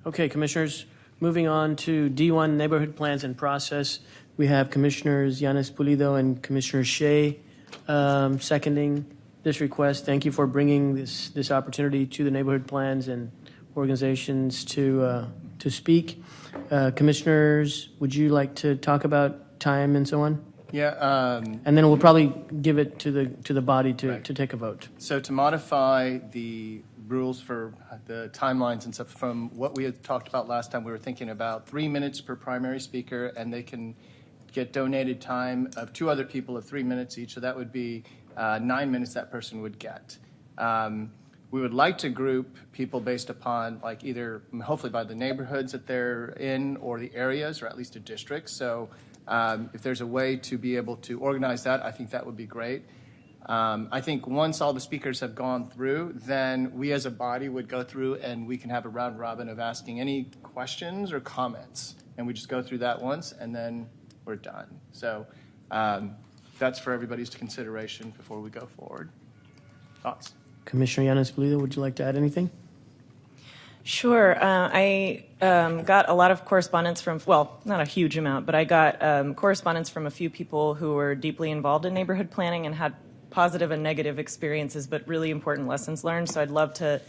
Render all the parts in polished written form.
Okay, Commissioners, moving on to D1 Neighborhood Plans and Process. We have Commissioners Yanis Pulido and Commissioner Shea seconding this request. Thank you for bringing this opportunity to the neighborhood plans and organizations to speak. Commissioners, would you like to talk about time and so on? Yeah. And then we'll probably give it to the body to take a vote. So to modify the rules for the timelines and stuff from what we had talked about last time, we were thinking about 3 minutes per primary speaker, and they can get donated time of 2 other people of 3 minutes each. So that would be 9 minutes that person would get. We would like to group people based upon like either hopefully by the neighborhoods that they're in or the areas or at least a district. So if there's a way to be able to organize that, I think that would be great. I think once all the speakers have gone through, then we as a body would go through and we can have a round robin of asking any questions or comments. And we just go through that once and then we're done. So that's for everybody's consideration before we go forward. Thoughts? Commissioner Yanis Pulido, would you like to add anything? Sure. I got a lot of correspondence from, well, not a huge amount, but I got correspondence from a few people who were deeply involved in neighborhood planning and had positive and negative experiences, but really important lessons learned. So I'd love to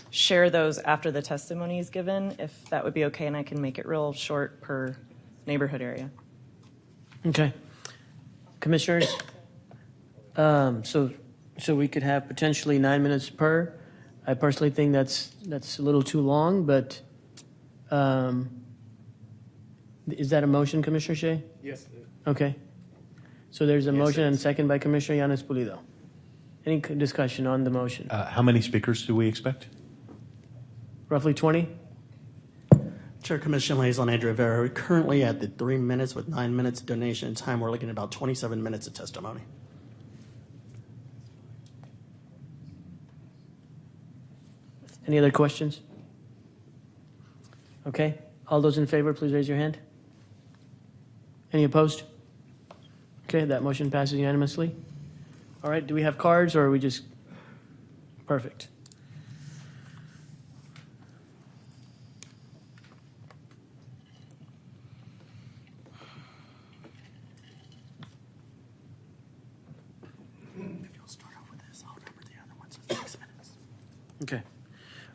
share those after the testimony is given, if that would be okay, and I can make it real short per neighborhood area. Okay. Commissioners, so we could have potentially 9 minutes per. I personally think that's a little too long, but is that a motion, Commissioner Shea? Yes, it is. Okay. So there's a motion and second by Commissioner Yanis Pulido. Any discussion on the motion? How many speakers do we expect? Roughly 20? Chair Commission Liaison Andrew Rivera, we're currently at the 3 minutes with 9 minutes donation time. We're looking at about 27 minutes of testimony. Any other questions? Okay. All those in favor, please raise your hand. Any opposed? Okay, that motion passes unanimously. All right, do we have cards or are we just perfect? If you'll start off with this, I'll remember the other ones in 6 minutes. Okay.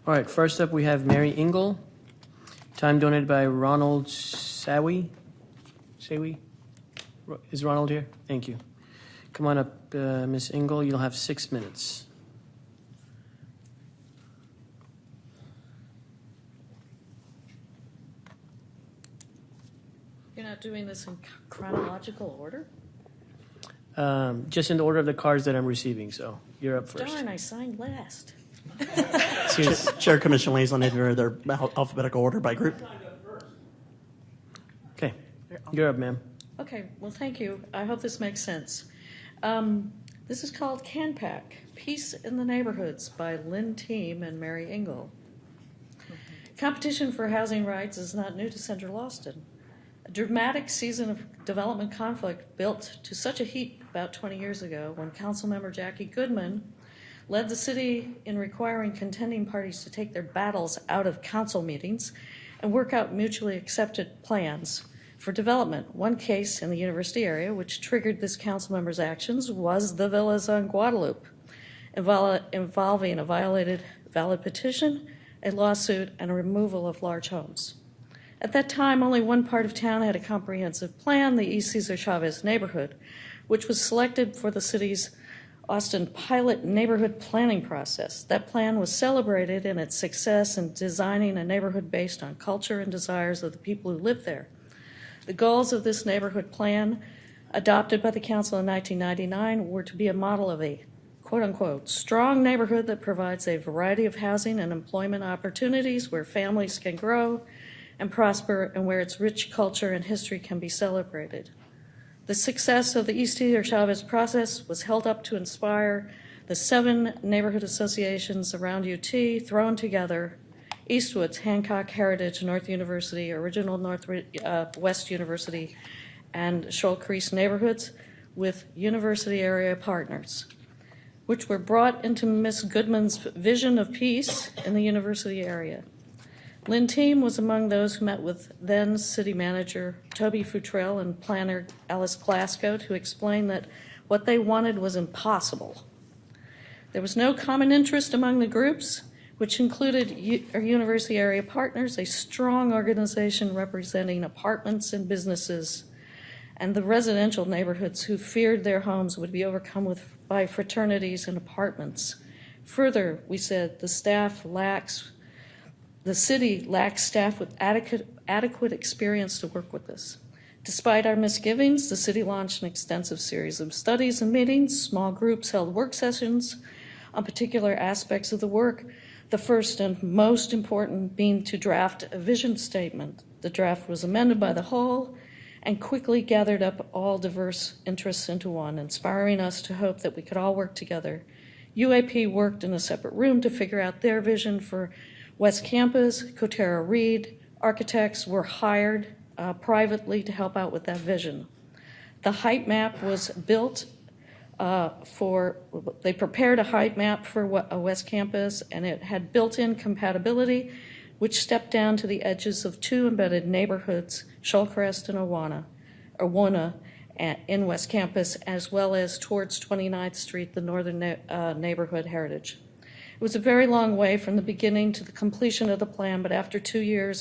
All right, first up we have Mary Engel. Time donated by Ronald Sawi. Is Ronald here? Thank you. Come on up, Miss Engel. You'll have 6 minutes. You're not doing this in chronological order? Just in the order of the cards that I'm receiving, so you're up first. Darn, I signed last. Chair Commission Liaison Andrew Rivera, they're alphabetical order by group. Okay, you're up, ma'am. Okay, well, thank you. I hope this makes sense. This is called CanPAC, Peace in the Neighborhoods by Lynn Team and Mary Engel. Competition for housing rights is not new to Central Austin. A dramatic season of development conflict built to such a heat about 20 years ago when Councilmember Jackie Goodman led the city in requiring contending parties to take their battles out of council meetings and work out mutually accepted plans for development. One case in the university area which triggered this council member's actions was the villas on Guadalupe, involving a valid petition, a lawsuit, and a removal of large homes. At that time, only one part of town had a comprehensive plan, the East Cesar Chavez neighborhood, which was selected for the city's Austin pilot neighborhood planning process. That plan was celebrated in its success in designing a neighborhood based on culture and desires of the people who live there. The goals of this neighborhood plan, adopted by the council in 1999, were to be a model of a quote-unquote strong neighborhood that provides a variety of housing and employment opportunities where families can grow and prosper and where its rich culture and history can be celebrated. The success of the East Cesar Chavez process was held up to inspire the 7 neighborhood associations around UT thrown together: Eastwoods, Hancock, Heritage, North University, Original West University, and Shoal Creek neighborhoods with university area partners, which were brought into Ms. Goodman's vision of peace in the university area. Lynn Team was among those who met with then City Manager Toby Futrell and planner Alice Glasgow to explain that what they wanted was impossible. There was no common interest among the groups, which included university area partners, a strong organization representing apartments and businesses, and the residential neighborhoods who feared their homes would be overcome by fraternities and apartments. Further, we said the city lacks staff with adequate experience to work with this. Despite our misgivings, the city launched an extensive series of studies and meetings. Small groups held work sessions on particular aspects of the work, the first and most important being to draft a vision statement. The draft was amended by the whole and quickly gathered up all diverse interests into one, inspiring us to hope that we could all work together. UAP worked in a separate room to figure out their vision for West Campus. Cotera Reed architects were hired privately to help out with that vision. The height map was built they prepared a height map for West Campus, and it had built-in compatibility, which stepped down to the edges of two embedded neighborhoods, Shoalcrest and Owona, in West Campus, as well as towards 29th Street, the northern neighborhood heritage. It was a very long way from the beginning to the completion of the plan, but after 2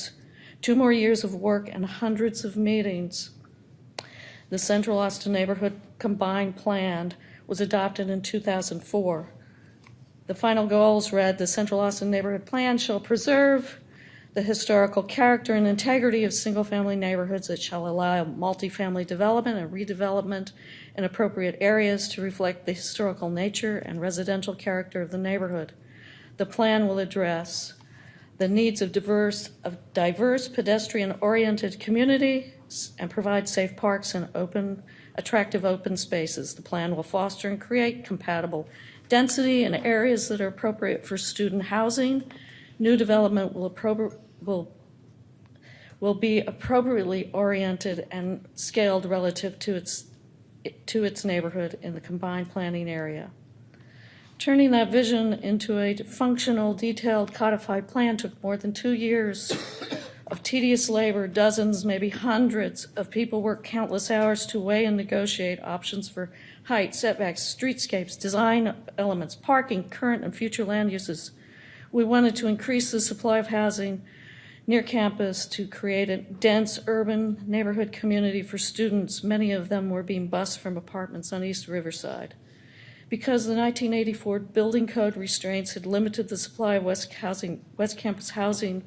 more years of work and hundreds of meetings, the Central Austin Neighborhood Combined Plan was adopted in 2004. The final goals read, the Central Austin Neighborhood Plan shall preserve the historical character and integrity of single-family neighborhoods. It shall allow multifamily development and redevelopment in appropriate areas to reflect the historical nature and residential character of the neighborhood. The plan will address the needs of diverse pedestrian-oriented communities and provide safe parks and attractive open spaces. The plan will foster and create compatible density in areas that are appropriate for student housing. New development will be appropriately oriented and scaled relative to its neighborhood in the combined planning area. Turning that vision into a functional, detailed, codified plan took more than 2 years of tedious labor. Dozens, maybe hundreds of people worked countless hours to weigh and negotiate options for height, setbacks, streetscapes, design elements, parking, current and future land uses. We wanted to increase the supply of housing near campus to create a dense urban neighborhood community for students. Many of them were being bused from apartments on East Riverside. Because the 1984 building code restraints had limited the supply of West Campus housing,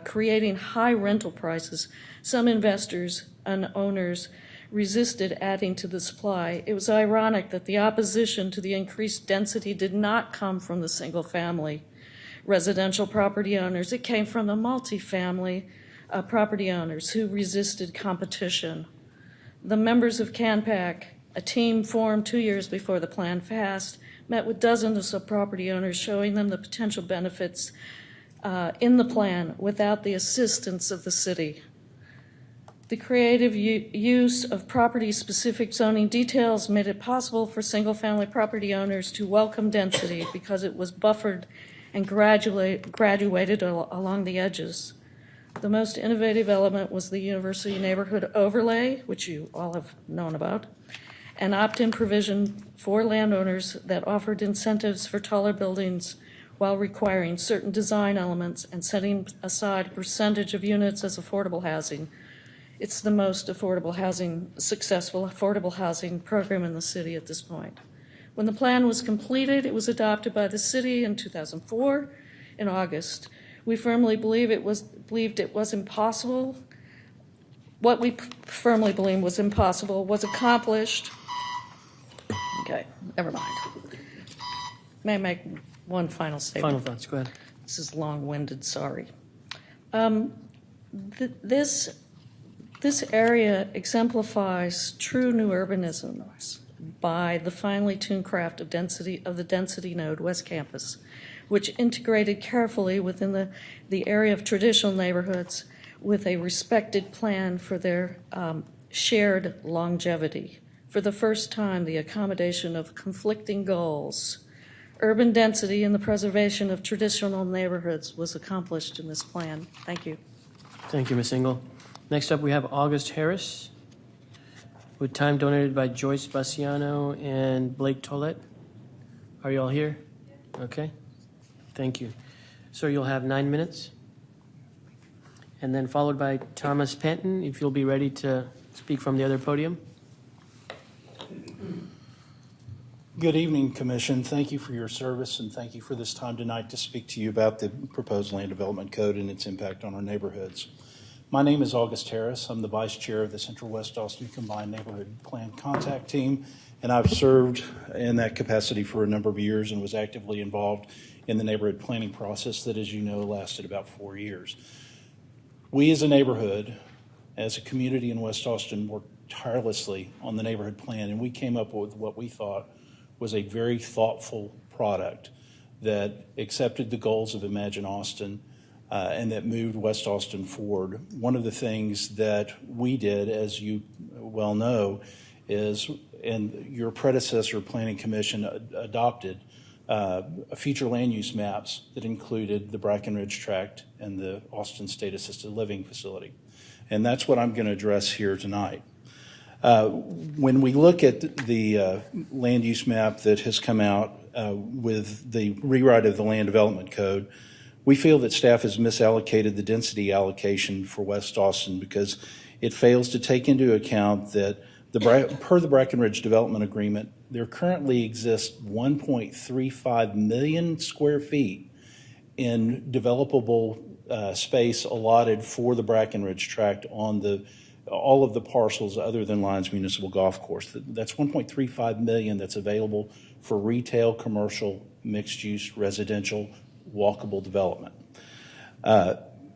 creating high rental prices, some investors and owners resisted adding to the supply. It was ironic that the opposition to the increased density did not come from the single-family residential property owners. It came from the multifamily property owners who resisted competition. The members of CANPAC, a team formed 2 years before the plan passed, met with dozens of property owners, showing them the potential benefits in the plan without the assistance of the city. The creative use of property-specific zoning details made it possible for single-family property owners to welcome density because it was buffered and graduated along the edges. The most innovative element was the University Neighborhood Overlay, which you all have known about, an opt-in provision for landowners that offered incentives for taller buildings while requiring certain design elements and setting aside a percentage of units as affordable housing. It's the most successful affordable housing program in the city at this point. When the plan was completed, it was adopted by the city in 2004 in August. We firmly believed it was impossible. What we firmly believed was impossible was accomplished. Okay, never mind. May I make one final statement? Final thoughts, go ahead. This is long-winded, sorry. This area exemplifies true new urbanisms by the finely tuned craft of the density node, West Campus, which integrated carefully within the area of traditional neighborhoods with a respected plan for their shared longevity. For the first time, the accommodation of conflicting goals urban density and the preservation of traditional neighborhoods was accomplished in this plan. Thank you. Thank you, Ms. Engel. Next up, we have August Harris, with time donated by Joyce Bassiano and Blake Tollett. Are you all here? Okay. Thank you. Sir, you'll have 9 minutes. And then followed by Thomas Penton, if you'll be ready to speak from the other podium. Good evening, Commission. Thank you for your service, and thank you for this time tonight to speak to you about the proposed Land Development Code and its impact on our neighborhoods. My name is August Harris. I'm the Vice Chair of the Central West Austin Combined Neighborhood Plan Contact Team, and I've served in that capacity for a number of years and was actively involved in the neighborhood planning process that, as you know, lasted about 4 years. We as a neighborhood, as a community in West Austin, worked tirelessly on the neighborhood plan, and we came up with what we thought was a very thoughtful product that accepted the goals of Imagine Austin and that moved West Austin forward. One of the things that we did, as you well know, is, and your predecessor Planning Commission adopted future land use maps that included the Brackenridge Tract and the Austin State Assisted Living Facility. And that's what I'm going to address here tonight. When we look at the land use map that has come out with the rewrite of the Land Development Code, we feel that staff has misallocated the density allocation for West Austin because it fails to take into account that per the Brackenridge Development Agreement, there currently exists 1.35 million square feet in developable space allotted for the Brackenridge Tract on all of the parcels other than Lyons Municipal Golf Course. That's 1.35 million that's available for retail, commercial, mixed-use, residential, walkable development.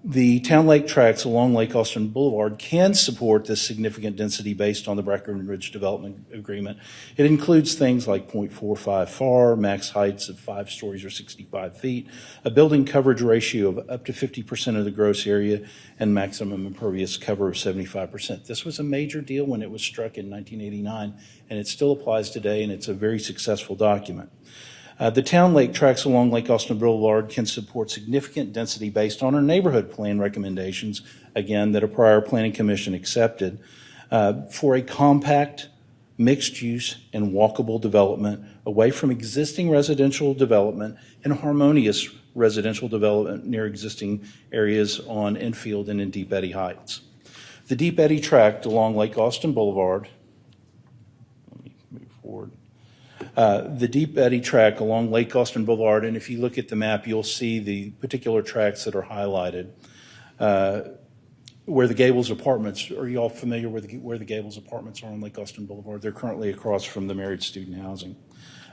The town lake tracts along Lake Austin Boulevard can support this significant density based on the Brackenridge Development Agreement. It includes things like 0.45 FAR, max heights of 5 stories or 65 feet, a building coverage ratio of up to 50% of the gross area, and maximum impervious cover of 75%. This was a major deal when it was struck in 1989, and it still applies today, and it's a very successful document. The town lake tracts along Lake Austin Boulevard can support significant density based on our neighborhood plan recommendations, again, that a prior planning commission accepted, for a compact, mixed-use, and walkable development away from existing residential development and harmonious residential development near existing areas on Enfield and in Deep Eddy Heights. The Deep Eddy tract along Lake Austin Boulevard, let me move forward. The Deep Eddy tract along Lake Austin Boulevard, and if you look at the map, you'll see the particular tracts that are highlighted. Where the Gables Apartments, are you all familiar with where the Gables Apartments are on Lake Austin Boulevard? They're currently across from the married student housing.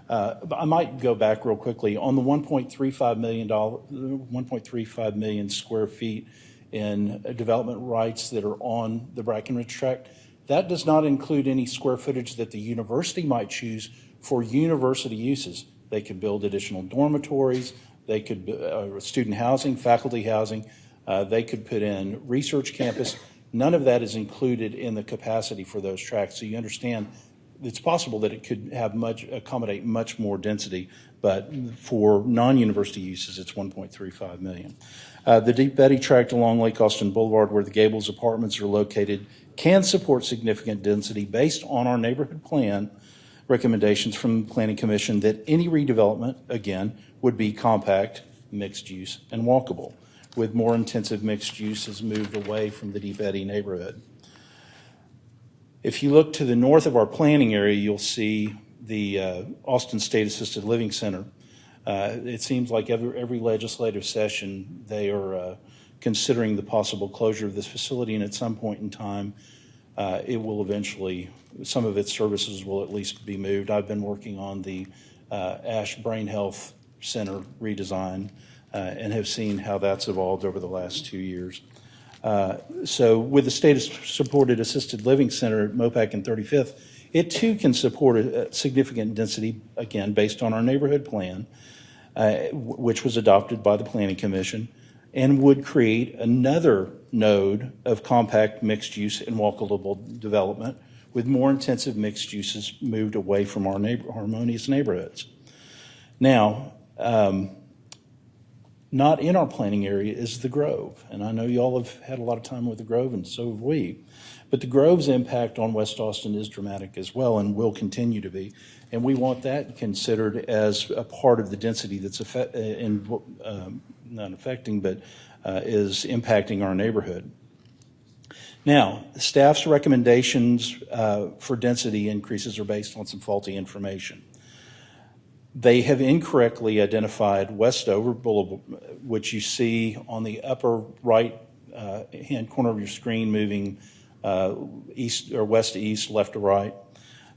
But I might go back real quickly. On the $1.35 million square feet in development rights that are on the Brackenridge tract, that does not include any square footage that the university might choose for university uses. They could build additional dormitories, they could student housing, faculty housing, they could put in research campus. None of that is included in the capacity for those tracts. So you understand it's possible that it could accommodate much more density, but for non-university uses, it's 1.35 million. The Deep Eddy tract along Lake Austin Boulevard, where the Gables Apartments are located, can support significant density based on our neighborhood plan recommendations from the Planning Commission that any redevelopment, again, would be compact, mixed use, and walkable, with more intensive mixed use is moved away from the Deep Eddy neighborhood. If you look to the north of our planning area, you'll see the Austin State Assisted Living Center. It seems like every legislative session they are considering the possible closure of this facility, and at some point in time, it will eventually, some of its services will at least be moved. I've been working on the Ash Brain Health Center redesign and have seen how that's evolved over the last 2 years. So with the state-supported assisted living center at Mopac and 35th, it too can support a significant density, again, based on our neighborhood plan, which was adopted by the Planning Commission, and would create another node of compact mixed-use and walkable development with more intensive mixed uses moved away from our harmonious neighborhoods. Now, not in our planning area is the Grove, and I know y'all have had a lot of time with the Grove, and so have we. But the Grove's impact on West Austin is dramatic as well, and will continue to be. And we want that considered as a part of the density that's not affecting, but is impacting our neighborhood. Now, staff's recommendations for density increases are based on some faulty information. They have incorrectly identified Westover Boulevard, which you see on the upper right hand corner of your screen, moving east or west to east, left to right.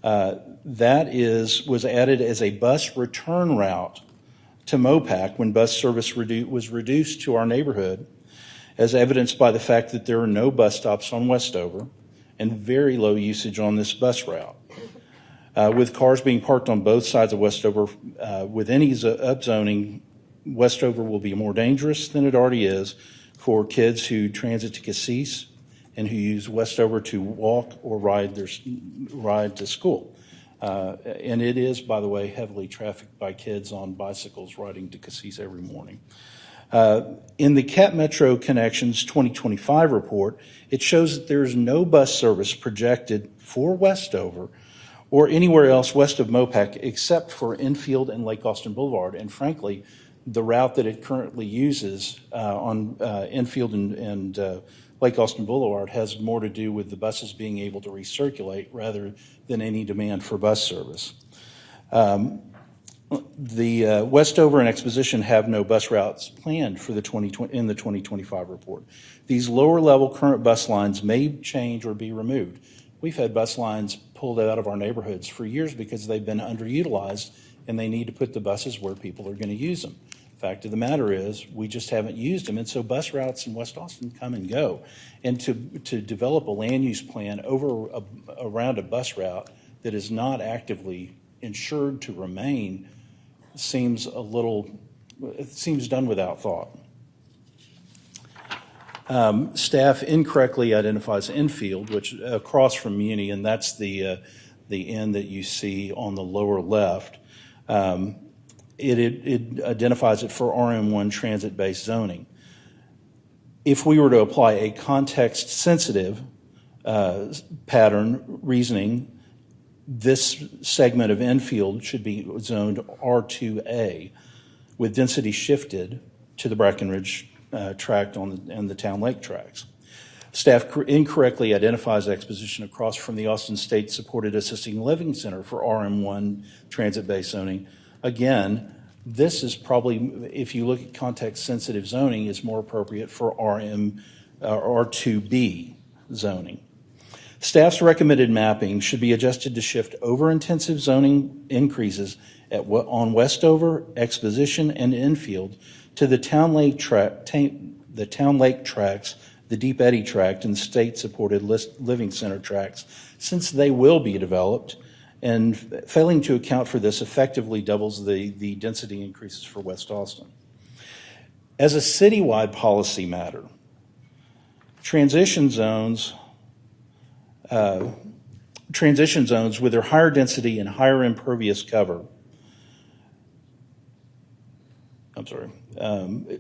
That was added as a bus return route to MOPAC when bus service was reduced to our neighborhood, as evidenced by the fact that there are no bus stops on Westover and very low usage on this bus route. With cars being parked on both sides of Westover, with any upzoning, Westover will be more dangerous than it already is for kids who transit to Cassis and who use Westover to walk or ride to school. And it is, by the way, heavily trafficked by kids on bicycles riding to Cassis every morning. In the Cat Metro Connections 2025 report, it shows that there is no bus service projected for Westover or anywhere else west of MOPAC except for Enfield and Lake Austin Boulevard. And frankly, the route that it currently uses on Enfield and Lake Austin Boulevard has more to do with the buses being able to recirculate rather than any demand for bus service. The Westover and Exposition have no bus routes planned for the 2025 report. These lower level current bus lines may change or be removed. We've had bus lines pulled out of our neighborhoods for years because they've been underutilized and they need to put the buses where people are going to use them. Fact of the matter is, we just haven't used them, and so bus routes in West Austin come and go. And to develop a land use plan around a bus route that is not actively insured to remain seems done without thought. Staff incorrectly identifies Enfield, which across from Muni, and that's the end that you see on the lower left. It identifies it for RM1 transit-based zoning. If we were to apply a context-sensitive pattern reasoning, this segment of Enfield should be zoned R2A with density shifted to the Brackenridge tract and the Town Lake tracts. Staff incorrectly identifies Exposition across from the Austin State Supported Assisted Living Center for RM1 transit-based zoning. Again, this is probably, if you look at context-sensitive zoning, is more appropriate for R2B zoning. Staff's recommended mapping should be adjusted to shift over-intensive zoning increases on Westover, Exposition, and Enfield to the Town Lake tracts, the Deep Eddy tract, and state-supported living center tracts, since they will be developed, and failing to account for this effectively doubles the density increases for West Austin. As a citywide policy matter, transition zones with their higher density and higher impervious cover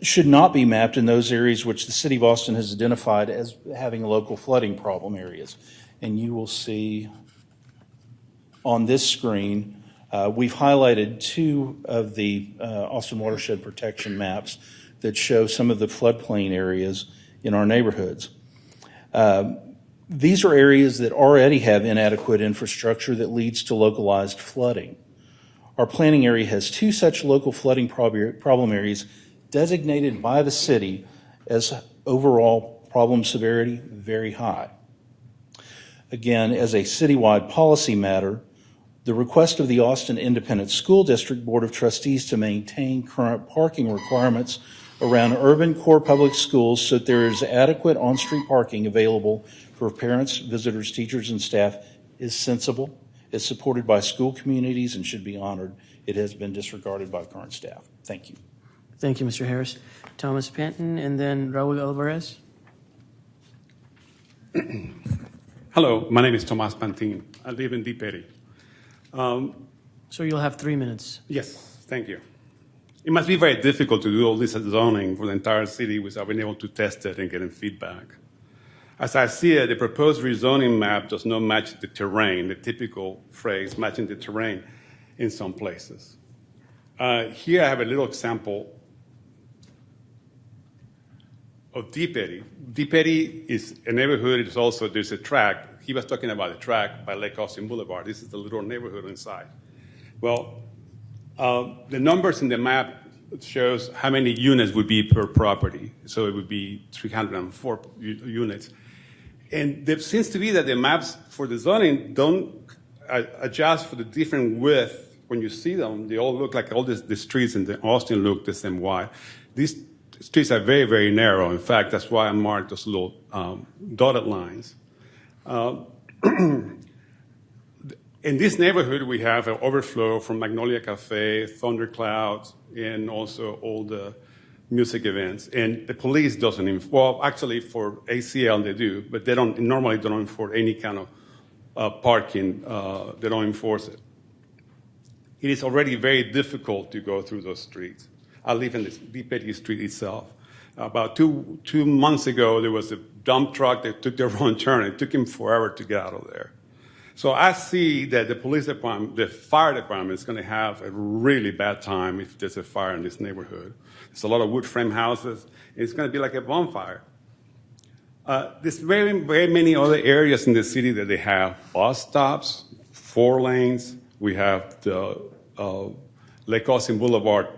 should not be mapped in those areas which the City of Austin has identified as having local flooding problem areas. And you will see on this screen, we've highlighted two of the Austin Watershed Protection maps that show some of the floodplain areas in our neighborhoods. These are areas that already have inadequate infrastructure that leads to localized flooding. Our planning area has two such local flooding problem areas designated by the city as overall problem severity very high. Again, as a citywide policy matter, the request of the Austin Independent School District Board of Trustees to maintain current parking requirements around urban core public schools so that there is adequate on-street parking available for parents, visitors, teachers, and staff is sensible, is supported by school communities, and should be honored. It has been disregarded by current staff. Thank you. Thank you, Mr. Harris. Thomas Panton, and then Raul Alvarez. Hello, my name is Tomas Pantin. I live in Deep Eddy. So you'll have 3 minutes. Yes, thank you. It must be very difficult to do all this zoning for the entire city without being able to test it and getting feedback. As I see it, the proposed rezoning map does not match the terrain, the typical phrase, matching the terrain in some places. Here I have a little example of Deep Eddy. Deep Eddy is a neighborhood. It's also, there's a track. He was talking about a track by Lake Austin Boulevard. This is the little neighborhood inside. Well, the numbers in the map shows how many units would be per property. So it would be 304 units. And there seems to be that the maps for the zoning don't adjust for the different width. When you see them, they all look like all the streets in Austin look the same wide. These streets are very, very narrow. In fact, that's why I marked those little dotted lines. In this neighborhood, we have an overflow from Magnolia Cafe, Thunderclouds, and also all the music events. And the police doesn't, well, actually for ACL they do, but they normally don't enforce any kind of parking. They don't enforce it. It is already very difficult to go through those streets. I live in the Deep Eddy Street itself. About two months ago, there was a dump truck that took the wrong turn. It took him forever to get out of there. So I see that the police department, the fire department is going to have a really bad time if there's a fire in this neighborhood. There's a lot of wood frame houses. It's going to be like a bonfire. There's very, very many other areas in the city that they have bus stops, 4 lanes. We have the Lake Austin Boulevard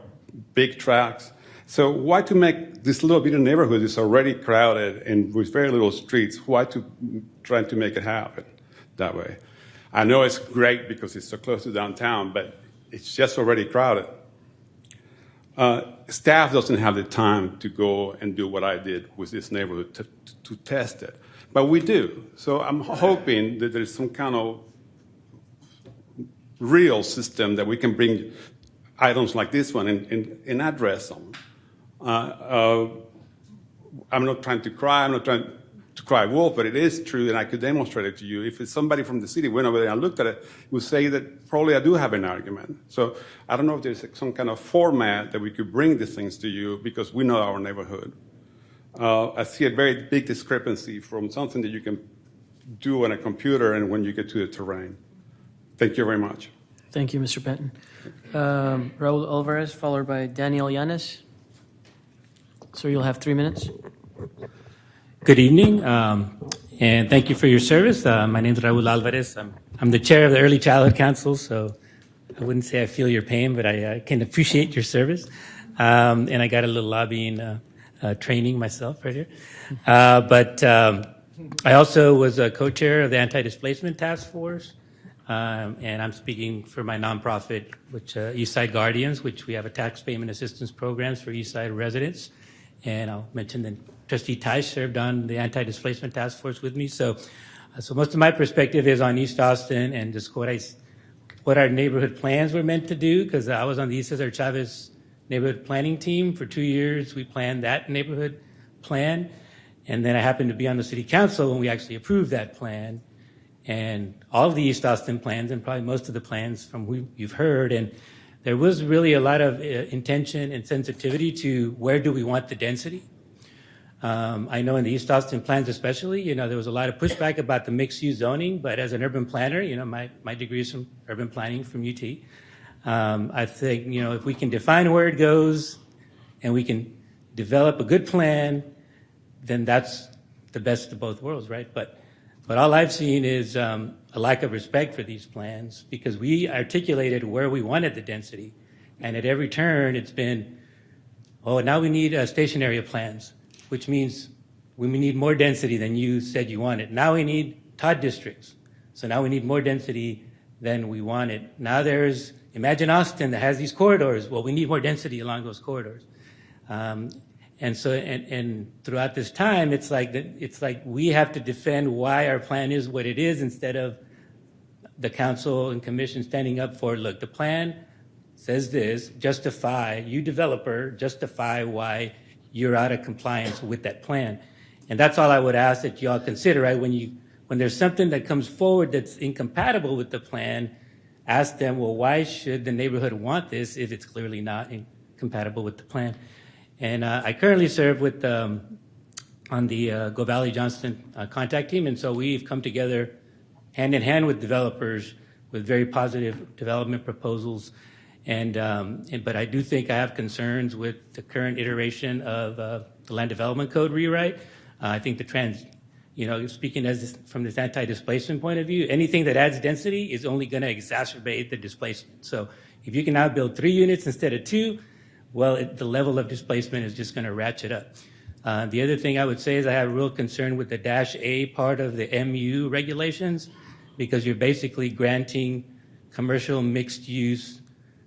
big tracks. So why to make this little bit of neighborhood is already crowded and with very little streets, why to try to make it happen that way? I know it's great because it's so close to downtown, but it's just already crowded. Staff doesn't have the time to go and do what I did with this neighborhood to test it, but we do. So I'm hoping that there's some kind of real system that we can bring items like this one and address them. I'm not trying to cry. I'm not trying to cry wolf, but it is true, and I could demonstrate it to you. If it's somebody from the city went over there and looked at it, would say that probably I do have an argument. So I don't know if there's some kind of format that we could bring these things to you because we know our neighborhood. I see a very big discrepancy from something that you can do on a computer and when you get to the terrain. Thank you very much. Thank you, Mr. Benton. Raul Alvarez, followed by Daniel Yanes. Sir, you'll have 3 minutes. Good evening, and thank you for your service. My name is Raul Alvarez. I'm the chair of the Early Childhood Council, so I wouldn't say I feel your pain, but I can appreciate your service. And I got a little lobbying training myself right here. But I also was a co-chair of the Anti-Displacement Task Force, and I'm speaking for my nonprofit, which Eastside Guardians, which we have a tax payment assistance programs for Eastside residents. And I'll mention that Trustee Tice served on the Anti-Displacement Task Force with me. So most of my perspective is on East Austin and just what our neighborhood plans were meant to do, because I was on the Cesar Chavez neighborhood planning team for 2 years. We planned that neighborhood plan. And then I happened to be on the city council when we actually approved that plan. And all of the East Austin plans, and probably most of the plans from what you've heard, and there was really a lot of intention and sensitivity to where do we want the density. I know in the East Austin plans especially, there was a lot of pushback about the mixed-use zoning, but as an urban planner, my degree is from urban planning from UT. I think, if we can define where it goes and we can develop a good plan, then that's the best of both worlds, right? But all I've seen is a lack of respect for these plans because we articulated where we wanted the density. And at every turn, it's been, now we need station area plans, which means we need more density than you said you wanted. Now we need TOD districts. So now we need more density than we wanted. Now there's, imagine Austin that has these corridors. Well, we need more density along those corridors. And so, and throughout this time, it's like we have to defend why our plan is what it is instead of the council and commission standing up for, look, the plan says this, you developer, justify why you're out of compliance with that plan. And that's all I would ask that you all consider, right? When there's something that comes forward that's incompatible with the plan, ask them, well, why should the neighborhood want this if it's clearly not compatible with the plan. And I currently serve with on the Go Valley Johnston contact team, and so we've come together hand in hand with developers with very positive development proposals. But I do think I have concerns with the current iteration of the Land Development Code rewrite. I think speaking from this anti-displacement point of view, anything that adds density is only going to exacerbate the displacement. So if you can now build 3 units instead of 2, well, the level of displacement is just going to ratchet up. The other thing I would say is I have a real concern with the -A part of the MU regulations, because you're basically granting commercial mixed-use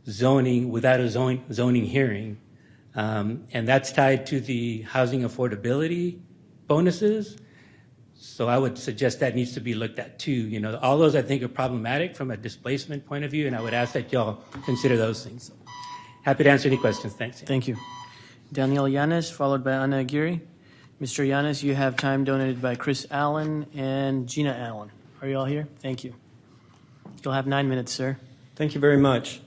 zoning without a zoning hearing. And that's tied to the housing affordability bonuses. So I would suggest that needs to be looked at too. All those I think are problematic from a displacement point of view, and I would ask that y'all consider those things. Happy to answer any questions. Thanks. Thank you. Daniel Yanes, followed by Ana Aguirre. Mr. Yanes, you have time donated by Chris Allen and Gina Allen. Are you all here? Thank you. You'll have 9 minutes, sir. Thank you very much.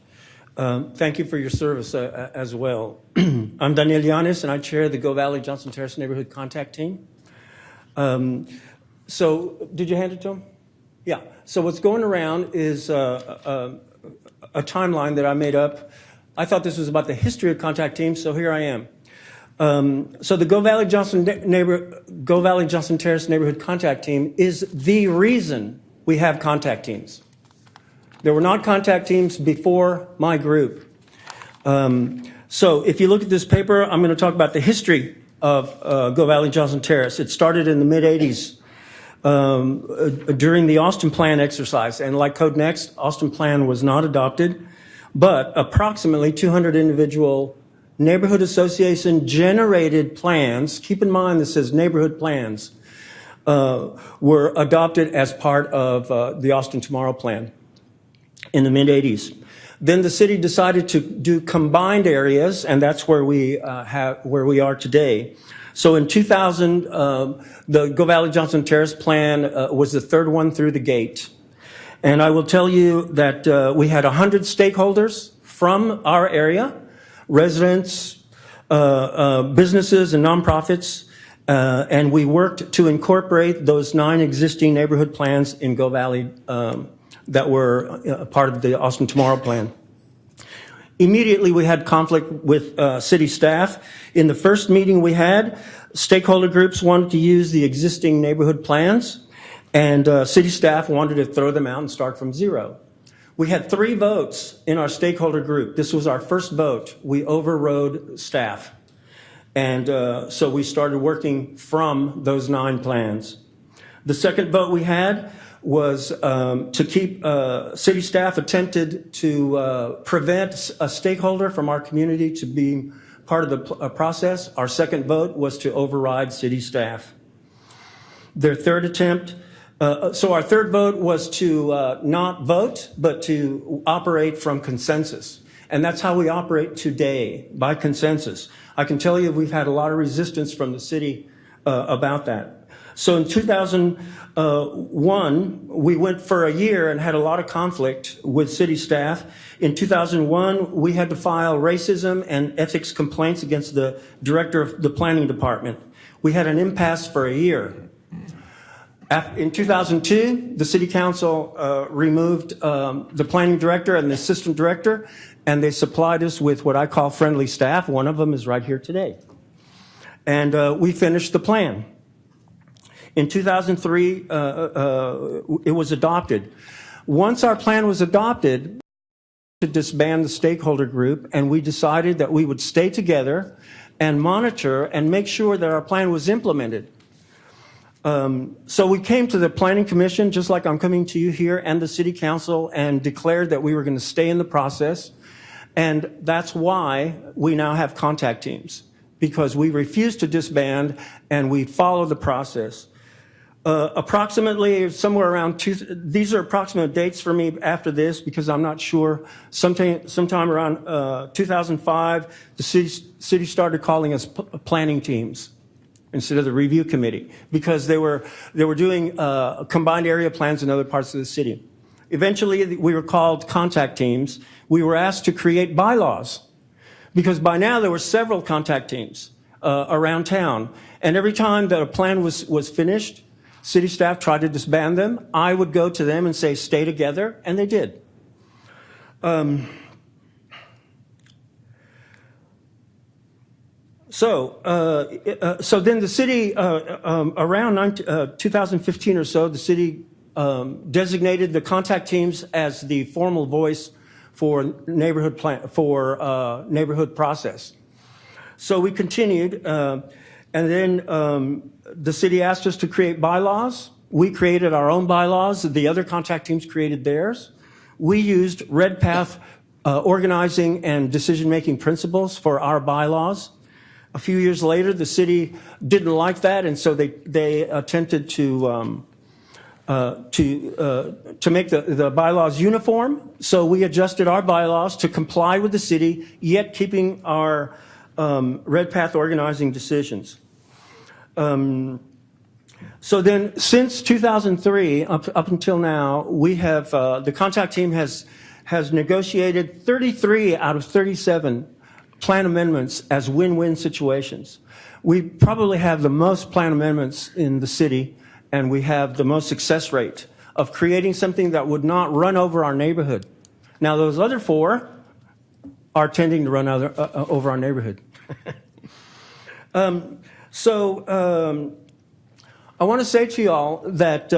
Thank you for your service as well. I'm Daniel Yanes, and I chair the Go Valley Johnston Terrace Neighborhood Contact Team. So did you hand it to him? Yeah. So what's going around is a timeline that I made up. I thought this was about the history of contact teams, so here I am. So the Go Valley Johnston Terrace Neighborhood Contact Team is the reason we have contact teams. There were not contact teams before my group. So if you look at this paper, I'm going to talk about the history of Go Valley Johnston Terrace. It started in the mid-'80s during the Austin Plan exercise. And like Code Next, Austin Plan was not adopted, but approximately 200 individual neighborhood association generated plans, keep in mind this says neighborhood plans, were adopted as part of the Austin Tomorrow Plan in the mid-'80s. Then the city decided to do combined areas, and that's where we are today. So in 2000, the Go Valley Johnston Terrace Plan was the third one through the gate. And I will tell you that we had 100 stakeholders from our area, residents, businesses, and nonprofits, and we worked to incorporate those 9 existing neighborhood plans in Go Valley that were part of the Austin Tomorrow Plan. Immediately, we had conflict with city staff. In the first meeting we had, stakeholder groups wanted to use the existing neighborhood plans, and city staff wanted to throw them out and start from zero. We had 3 votes in our stakeholder group. This was our first vote. We overrode staff. And so we started working from those 9 plans. The second vote we had was to keep city staff attempted to prevent a stakeholder from our community to be part of the process. Our second vote was to override city staff. Their third attempt, so our third vote was to not vote, but to operate from consensus. And that's how we operate today, by consensus. I can tell you we've had a lot of resistance from the city about that. So in 2001, we went for a year and had a lot of conflict with city staff. In 2001, we had to file racism and ethics complaints against the director of the planning department. We had an impasse for a year. In 2002, the city council removed the planning director and the assistant director, and they supplied us with what I call friendly staff. One of them is right here today. And we finished the plan. In 2003, it was adopted. Once our plan was adopted, to disband the stakeholder group, and we decided that we would stay together and monitor and make sure that our plan was implemented. So we came to the Planning Commission, just like I'm coming to you here, and the City Council, and declared that we were going to stay in the process. And that's why we now have contact teams, because we refuse to disband and we follow the process. Approximately somewhere around these are approximate dates for me after this, because I'm not sure. Sometime around 2005, the city started calling us planning teams instead of the review committee, because they were doing combined area plans in other parts of the city. Eventually, we were called contact teams. We were asked to create bylaws. because by now there were several contact teams around town. And every time that a plan was finished, city staff tried to disband them. I would go to them and say, stay together, and they did. So then the city, around 2015 or so, the city designated the contact teams as the formal voice for neighborhood process. So we continued, and then the city asked us to create bylaws. We created our own bylaws. The other contact teams created theirs. We used Red Path organizing and decision-making principles for our bylaws. A few years later, the city didn't like that, and so they attempted to make the bylaws uniform. So we adjusted our bylaws to comply with the city, yet keeping our Red Path organizing decisions. So then, since 2003 up until now, we have the contact team has negotiated 33 out of 37 plan amendments as win-win situations. We probably have the most plan amendments in the city, and we have the most success rate of creating something that would not run over our neighborhood. Now, those other 4 are tending to run over our neighborhood. I want to say to y'all that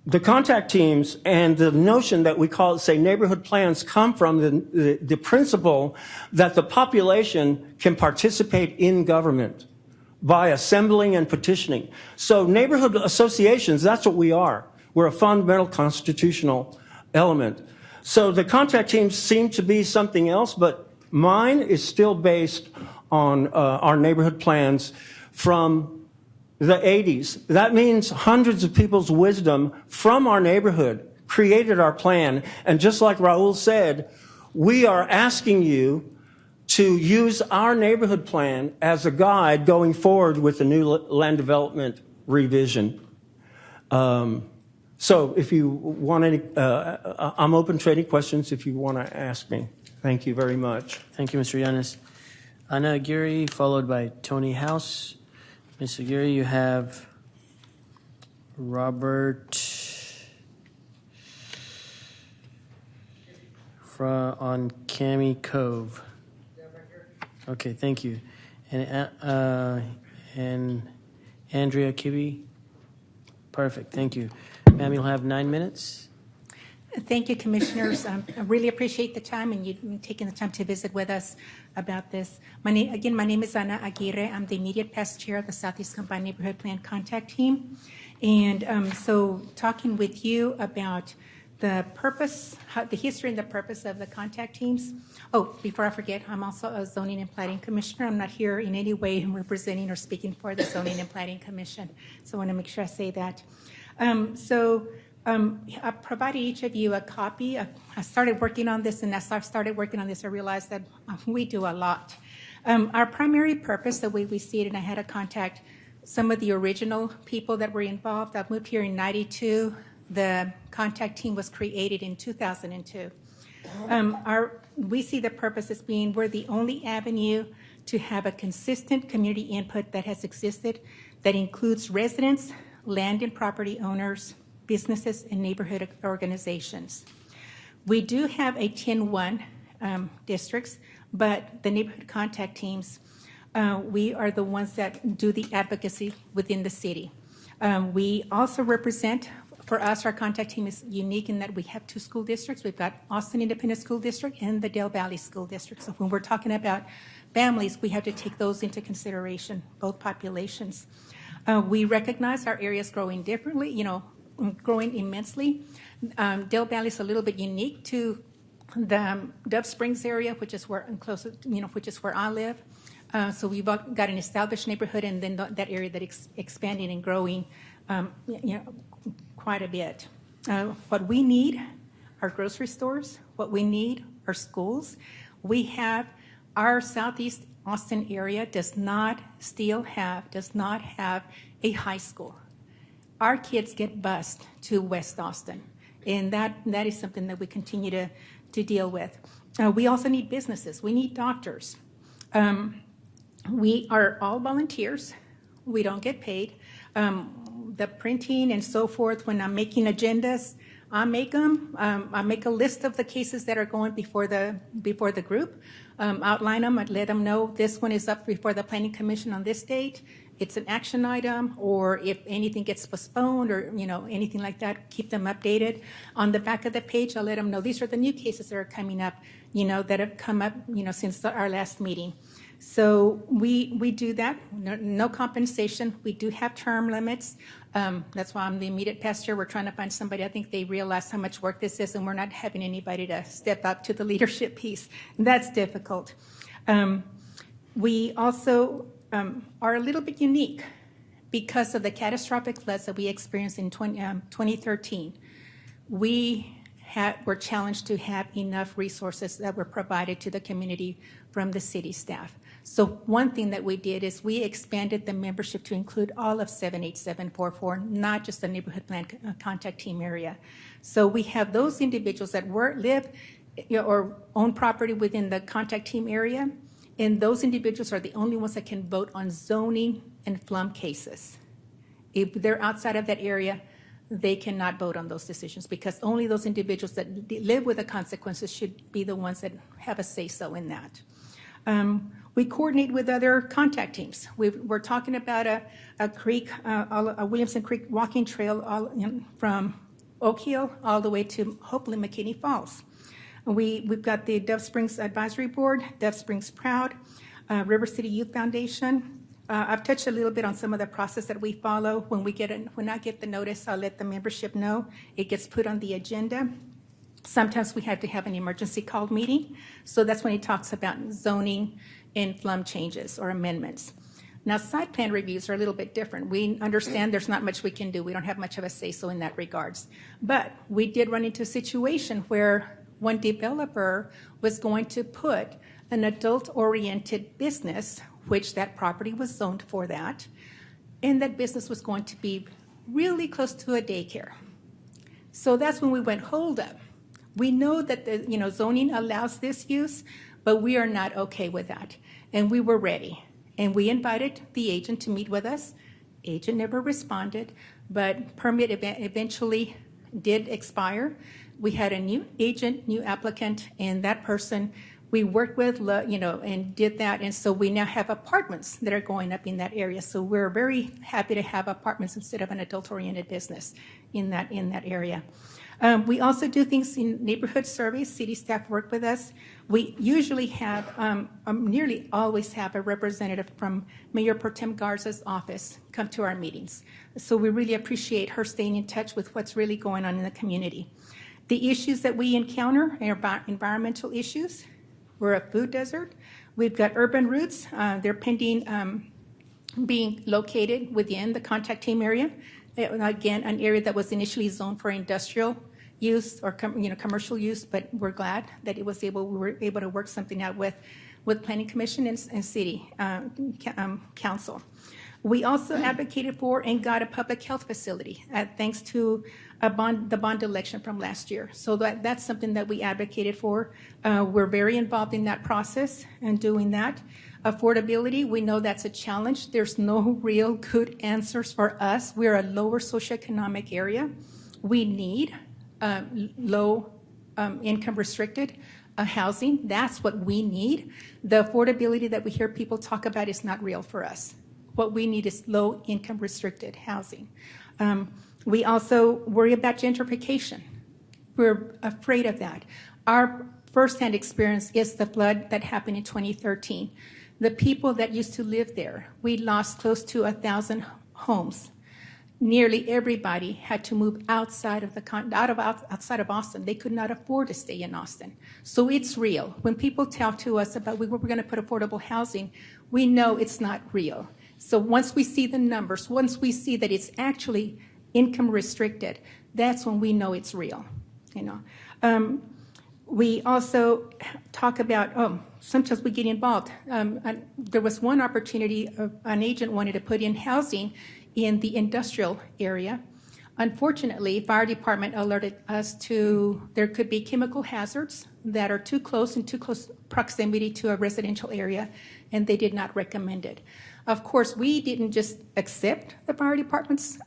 the contact teams and the notion that we call, say, neighborhood plans come from the principle that the population can participate in government by assembling and petitioning. So neighborhood associations, that's what we are. We're a fundamental constitutional element. So the contact teams seem to be something else, but mine is still based on our neighborhood plans from the 80s. That means hundreds of people's wisdom from our neighborhood created our plan. And just like Raul said, we are asking you to use our neighborhood plan as a guide going forward with the new land development revision. So if you want any, I'm open to any questions if you want to ask me. Thank you very much. Thank you, Mr. Yanis. Ana Aguirre, followed by Tony House. Ms. Aguirre, you have Robert on Cami Cove. Okay, thank you. And Andrea Kibbe. Perfect, thank you. Ma'am, you'll have 9 minutes. Thank you, Commissioners. I really appreciate the time and you taking the time to visit with us about this. My name is Ana Aguirre. I'm the immediate past chair of the Southeast Combined Neighborhood Plan Contact Team. And so talking with you about the purpose, the history and the purpose of the contact teams. Oh, before I forget, I'm also a Zoning and Planning Commissioner. I'm not here in any way representing or speaking for the Zoning and Planning Commission. So I want to make sure I say that. I provided each of you a copy. I started working on this, and as I started working on this, I realized that we do a lot. Our primary purpose, the way we see it, and I had to contact some of the original people that were involved. I moved here in '92. The contact team was created in 2002. We see the purpose as being we're the only avenue to have a consistent community input that has existed that includes residents, land and property owners, businesses, and neighborhood organizations. We do have a 10-1 districts, but the neighborhood contact teams, we are the ones that do the advocacy within the city. We also represent, for us, our contact team is unique in that we have 2 school districts. We've got Austin Independent School District and the Del Valley School District. So when we're talking about families, we have to take those into consideration, both populations. We recognize our areas growing differently, growing immensely. Del Valley is a little bit unique to the Dove Springs area, which is where which is where I live. So we've got an established neighborhood, and then that area that is expanding and growing, quite a bit. What we need are grocery stores. What we need are schools. We have our Southeast Austin area does not have a high school. Our kids get bused to West Austin, and that is something that we continue to deal with. We also need businesses. We need doctors. We are all volunteers. We don't get paid. The printing and so forth, when I'm making agendas, I make them. I make a list of the cases that are going before the group, outline them, I'd let them know this one is up before the Planning Commission on this date. It's an action item, or if anything gets postponed or anything like that, keep them updated. On the back of the page, I'll let them know these are the new cases that are coming up, that have come up, since our last meeting. So we do that. No compensation. We do have term limits. That's why I'm the immediate pastor. We're trying to find somebody. I think they realize how much work this is, and we're not having anybody to step up to the leadership piece. And that's difficult. We also are a little bit unique because of the catastrophic floods that we experienced in 2013. We were challenged to have enough resources that were provided to the community from the city staff. So one thing that we did is we expanded the membership to include all of 78744, not just the neighborhood plan contact team area. So we have those individuals that live or own property within the contact team area, and those individuals are the only ones that can vote on zoning and flum cases. If they're outside of that area, they cannot vote on those decisions because only those individuals that live with the consequences should be the ones that have a say-so in that. We coordinate with other contact teams. We're talking about a creek, a Williamson Creek walking trail from Oak Hill all the way to hopefully McKinney Falls. We've got the Dove Springs Advisory Board, Dove Springs Proud, River City Youth Foundation. I've touched a little bit on some of the process that we follow. When I get the notice, I'll let the membership know. It gets put on the agenda. Sometimes we have to have an emergency call meeting. So that's when he talks about zoning and flum changes or amendments. Now, site plan reviews are a little bit different. We understand there's not much we can do. We don't have much of a say-so in that regards. But we did run into a situation where one developer was going to put an adult-oriented business, which that property was zoned for that, and that business was going to be really close to a daycare. So that's when we went, hold up. We know that the zoning allows this use, but we are not okay with that. And we were ready. And we invited the agent to meet with us. Agent never responded, but permit eventually did expire. We had a new agent, new applicant, and that person we worked with, and did that. And so we now have apartments that are going up in that area. So we're very happy to have apartments instead of an adult-oriented business in that area. We also do things in neighborhood surveys. City staff work with us. We usually have, nearly always have a representative from Mayor Pro Tem Garza's office come to our meetings. So we really appreciate her staying in touch with what's really going on in the community. The issues that we encounter are environmental issues. We're a food desert. We've got urban roots. They're pending being located within the contact team area. Again, an area that was initially zoned for industrial use or commercial use, but we're glad that we were able to work something out with Planning Commission and City Council. We also advocated for and got a public health facility thanks to the bond election from last year. So that's something that we advocated for. We're very involved in that process and doing that. Affordability, we know that's a challenge. There's no real good answers for us. We're a lower socioeconomic area. We need low income restricted housing. That's what we need. The affordability that we hear people talk about is not real for us. What we need is low income restricted housing. We also worry about gentrification. We're afraid of that. Our firsthand experience is the flood that happened in 2013. The people that used to live there, we lost close to 1,000 homes. Nearly everybody had to move outside of Austin. They could not afford to stay in Austin. So it's real. When people talk to us about we're going to put affordable housing, we know it's not real. So once we see the numbers, once we see that it's actually income restricted, that's when we know it's real. We also talk about, sometimes we get involved. There was one opportunity, an agent wanted to put in housing in the industrial area. Unfortunately, fire department alerted us to there could be chemical hazards that are too close proximity to a residential area, and they did not recommend it. Of course, we didn't just accept the fire department's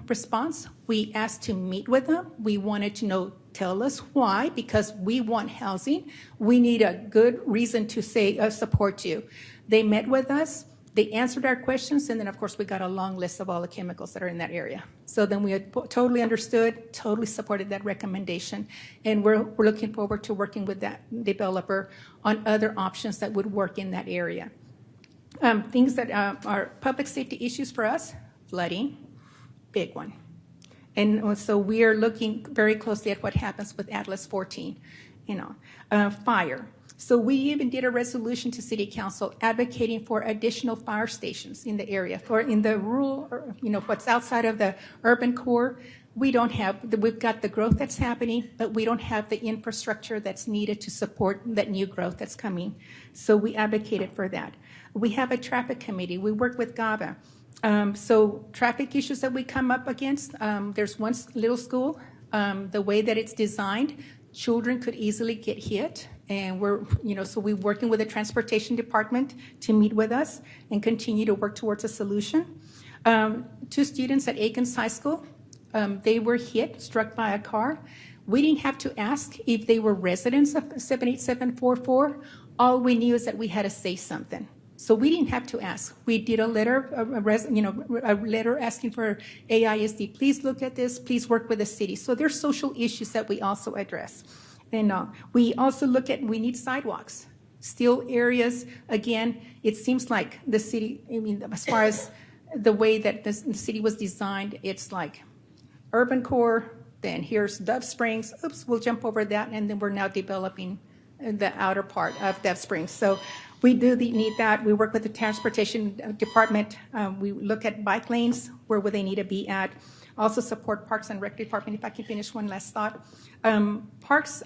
response. We asked to meet with them. We wanted to know, tell us why, because we want housing. We need a good reason to say support you. They met with us. They answered our questions, and then, of course, we got a long list of all the chemicals that are in that area. So then we had totally understood, totally supported that recommendation, and we're looking forward to working with that developer on other options that would work in that area. Things that are public safety issues for us, flooding, big one. And so we are looking very closely at what happens with Atlas 14, fire. So we even did a resolution to City Council advocating for additional fire stations in the area. For in the rural, what's outside of the urban core, we've got the growth that's happening, but we don't have the infrastructure that's needed to support that new growth that's coming. So we advocated for that. We have a traffic committee. We work with GABA. So traffic issues that we come up against, there's one little school, the way that it's designed, children could easily get hit. And we're working with the transportation department to meet with us and continue to work towards a solution. 2 students at Aikens High School, they were struck by a car. We didn't have to ask if they were residents of 78744. All we knew is that we had to say something. So we didn't have to ask. We did a letter, a letter asking for AISD, please look at this, please work with the city. So there's social issues that we also address. And we also we need sidewalks. Still areas, again, it seems like the city, as far as the way that the city was designed, it's like urban core, then here's Dove Springs, oops, we'll jump over that, and then we're now developing the outer part of Dove Springs. So we do need that. We work with the transportation department. We look at bike lanes, where would they need to be at. Also support Parks and Rec Department, if I can finish one last thought. The Parks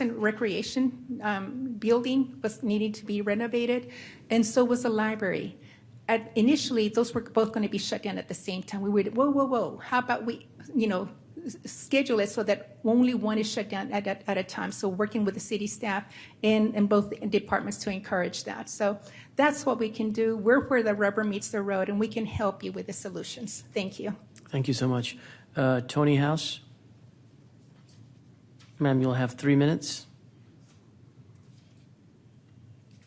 and Recreation building was needing to be renovated, and so was the library. Initially, those were both going to be shut down at the same time. We would, whoa, how about we, schedule it so that only one is shut down at a time. So working with the city staff and both departments to encourage that. So that's what we can do. We're where the rubber meets the road, and we can help you with the solutions. Thank you. Thank you so much. Tony House. Ma'am, you'll have 3 minutes.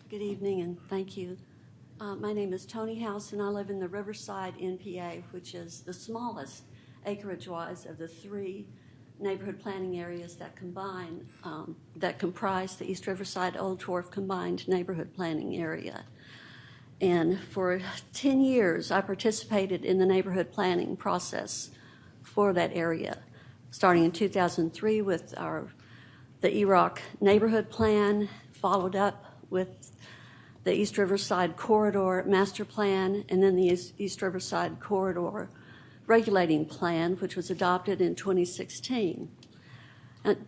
Good evening, and thank you. My name is Tony House, and I live in the Riverside NPA, which is the smallest acreage-wise of the 3 neighborhood planning areas that comprise the East Riverside Old Wharf Combined Neighborhood Planning Area. And for 10 years, I participated in the neighborhood planning process for that area, starting in 2003 with the EROC neighborhood plan, followed up with the East Riverside Corridor Master Plan, and then the East Riverside Corridor Regulating Plan, which was adopted in 2016. And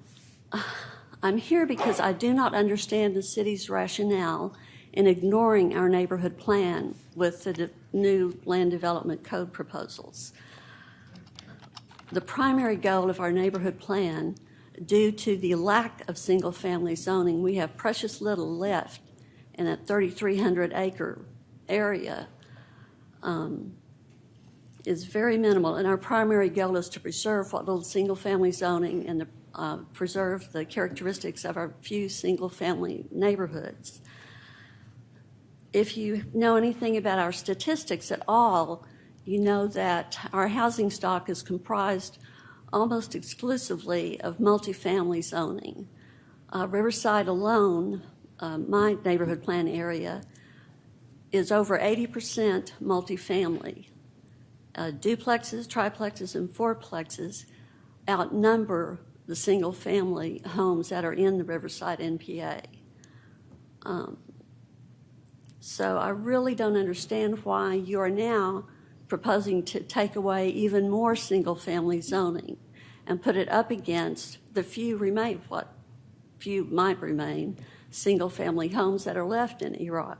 I'm here because I do not understand the city's rationale in ignoring our neighborhood plan with the new land development code proposals. The primary goal of our neighborhood plan, due to the lack of single-family zoning, we have precious little left in that 3,300-acre area, is very minimal. And our primary goal is to preserve what little single-family zoning and preserve the characteristics of our few single-family neighborhoods. If you know anything about our statistics at all, you know that our housing stock is comprised almost exclusively of multifamily zoning. Riverside alone, my neighborhood plan area, is over 80% multifamily. Duplexes, triplexes, and fourplexes outnumber the single-family homes that are in the Riverside NPA. So I really don't understand why you are now proposing to take away even more single-family zoning and put it up against the few might remain single-family homes that are left in EROC,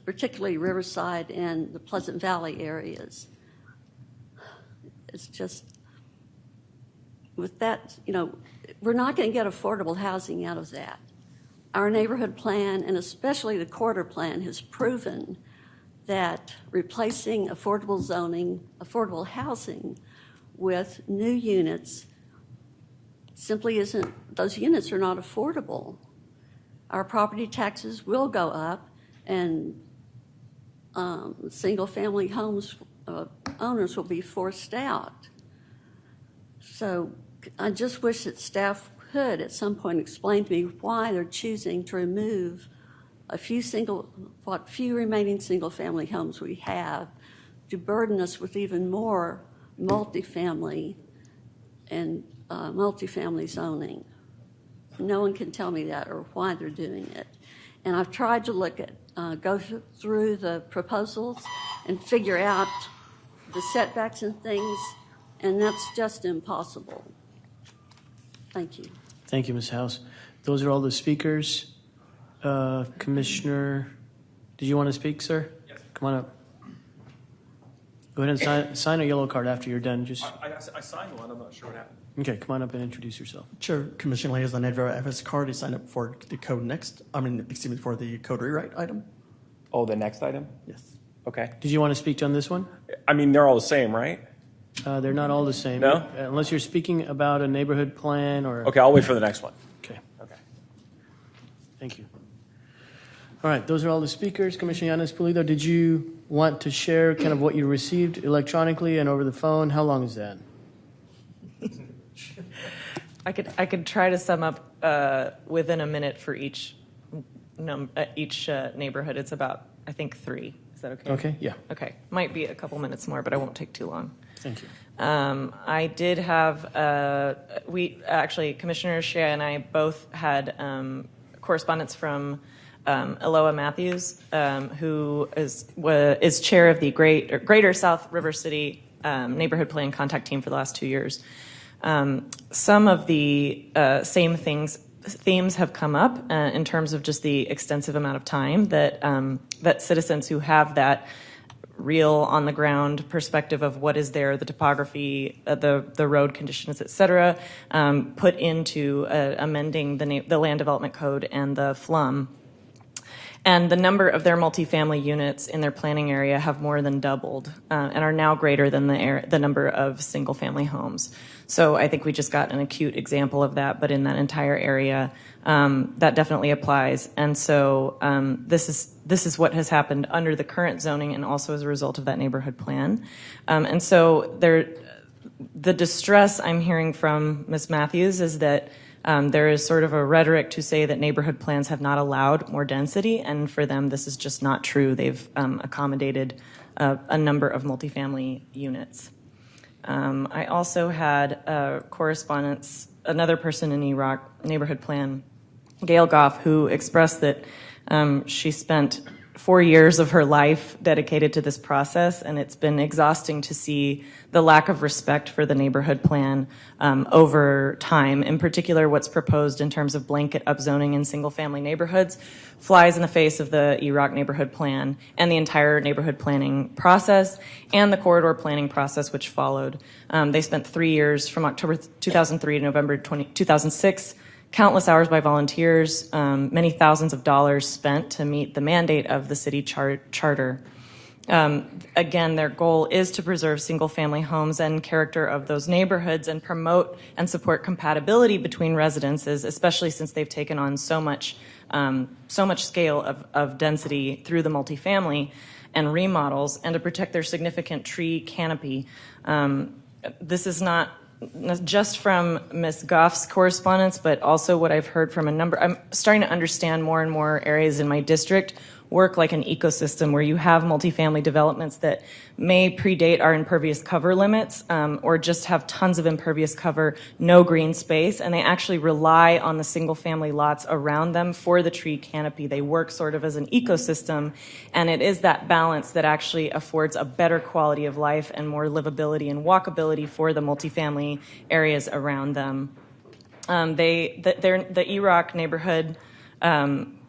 particularly Riverside and the Pleasant Valley areas. It's just, with that, we're not going to get affordable housing out of that. Our neighborhood plan, and especially the quarter plan, has proven that replacing affordable zoning, affordable housing with new units simply isn't, those units are not affordable. Our property taxes will go up, and single-family homes owners will be forced out. So I just wish that staff could at some point explain to me why they're choosing to remove what few remaining single-family homes we have to burden us with even more multifamily and multifamily zoning. No one can tell me that or why they're doing it. And I've tried to go through the proposals and figure out the setbacks and things, and that's just impossible. Thank you. Thank you, Ms. House. Those are all the speakers. Commissioner, did you want to speak, sir? Yes. Come on up. Go ahead and sign a yellow card after you're done. I signed one. I'm not sure what happened. Okay, come on up and introduce yourself. Chair, Commissioner Liaison Edra Evans Cardi signed up for the code next. For the code rewrite item. Oh, the next item? Yes. Okay. Did you want to speak on this one? I mean, they're all the same, right? They're not all the same. No? Unless you're speaking about a neighborhood plan or... Okay, I'll wait for the next one. Okay, Okay. thank you. All right, those are all the speakers. Commissioner Yanis Pulido, did you want to share kind of what you received electronically and over the phone? How long is that? I could try to sum up within a minute for each neighborhood. It's about, I think, 3. Is that okay? Okay, yeah. Okay, might be a couple minutes more, but I won't take too long. Thank you. I did have, Commissioner Shea and I both had correspondence from Eloa Matthews, who is chair of the Greater South River City Neighborhood Plan Contact Team for the last 2 years. Some of the same themes have come up in terms of just the extensive amount of time that citizens who have that real on the ground perspective of what is there, the topography, the road conditions, et cetera, put into amending the land development code and the FLUM. And the number of their multifamily units in their planning area have more than doubled and are now greater than the number of single-family homes. So I think we just got an acute example of that, but in that entire area, that definitely applies. And so this is what has happened under the current zoning and also as a result of that neighborhood plan. And so the distress I'm hearing from Ms. Matthews is that there is sort of a rhetoric to say that neighborhood plans have not allowed more density, and for them this is just not true. They've accommodated a number of multifamily units. I also had correspondence, another person in EROC neighborhood plan, Gail Goff, who expressed that she spent 4 years of her life dedicated to this process, and it's been exhausting to see the lack of respect for the neighborhood plan over time. In particular, what's proposed in terms of blanket upzoning in single-family neighborhoods flies in the face of the EROC neighborhood plan and the entire neighborhood planning process and the corridor planning process which followed. They spent 3 years from October 2003 to November 2006, countless hours by volunteers, many thousands of dollars spent to meet the mandate of the city charter. Again, their goal is to preserve single-family homes and character of those neighborhoods and promote and support compatibility between residences, especially since they've taken on so much scale of density through the multifamily and remodels, and to protect their significant tree canopy. This is not just from Ms. Goff's correspondence, but also what I've heard from I'm starting to understand more and more areas in my district work like an ecosystem where you have multifamily developments that may predate our impervious cover limits or just have tons of impervious cover, no green space, and they actually rely on the single-family lots around them for the tree canopy. They work sort of as an ecosystem, and it is that balance that actually affords a better quality of life and more livability and walkability for the multifamily areas around them. The EROC neighborhood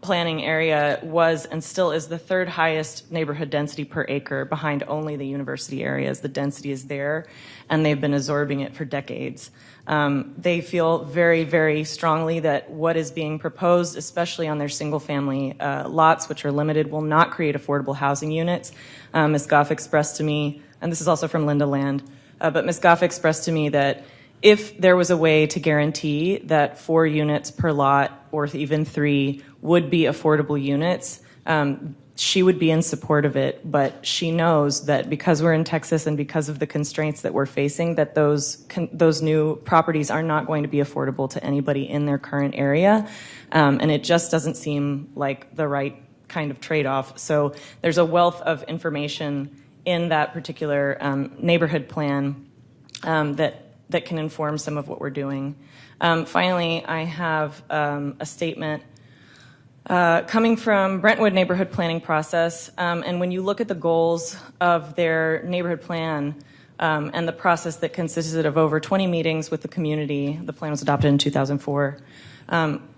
planning area was and still is the third highest neighborhood density per acre behind only the university areas. The density is there, and they've been absorbing it for decades. They feel very, very strongly that what is being proposed, especially on their single-family lots, which are limited, will not create affordable housing units. Ms. Goff expressed to me, and this is also from Linda Land, but Ms. Goff expressed to me that if there was a way to guarantee that 4 units per lot or even 3 would be affordable units, she would be in support of it. But she knows that because we're in Texas and because of the constraints that we're facing, that those new properties are not going to be affordable to anybody in their current area. And it just doesn't seem like the right kind of trade-off. So there's a wealth of information in that particular neighborhood plan that can inform some of what we're doing. Finally, I have a statement coming from Brentwood neighborhood planning process. And when you look at the goals of their neighborhood plan and the process that consisted of over 20 meetings with the community, the plan was adopted in 2004.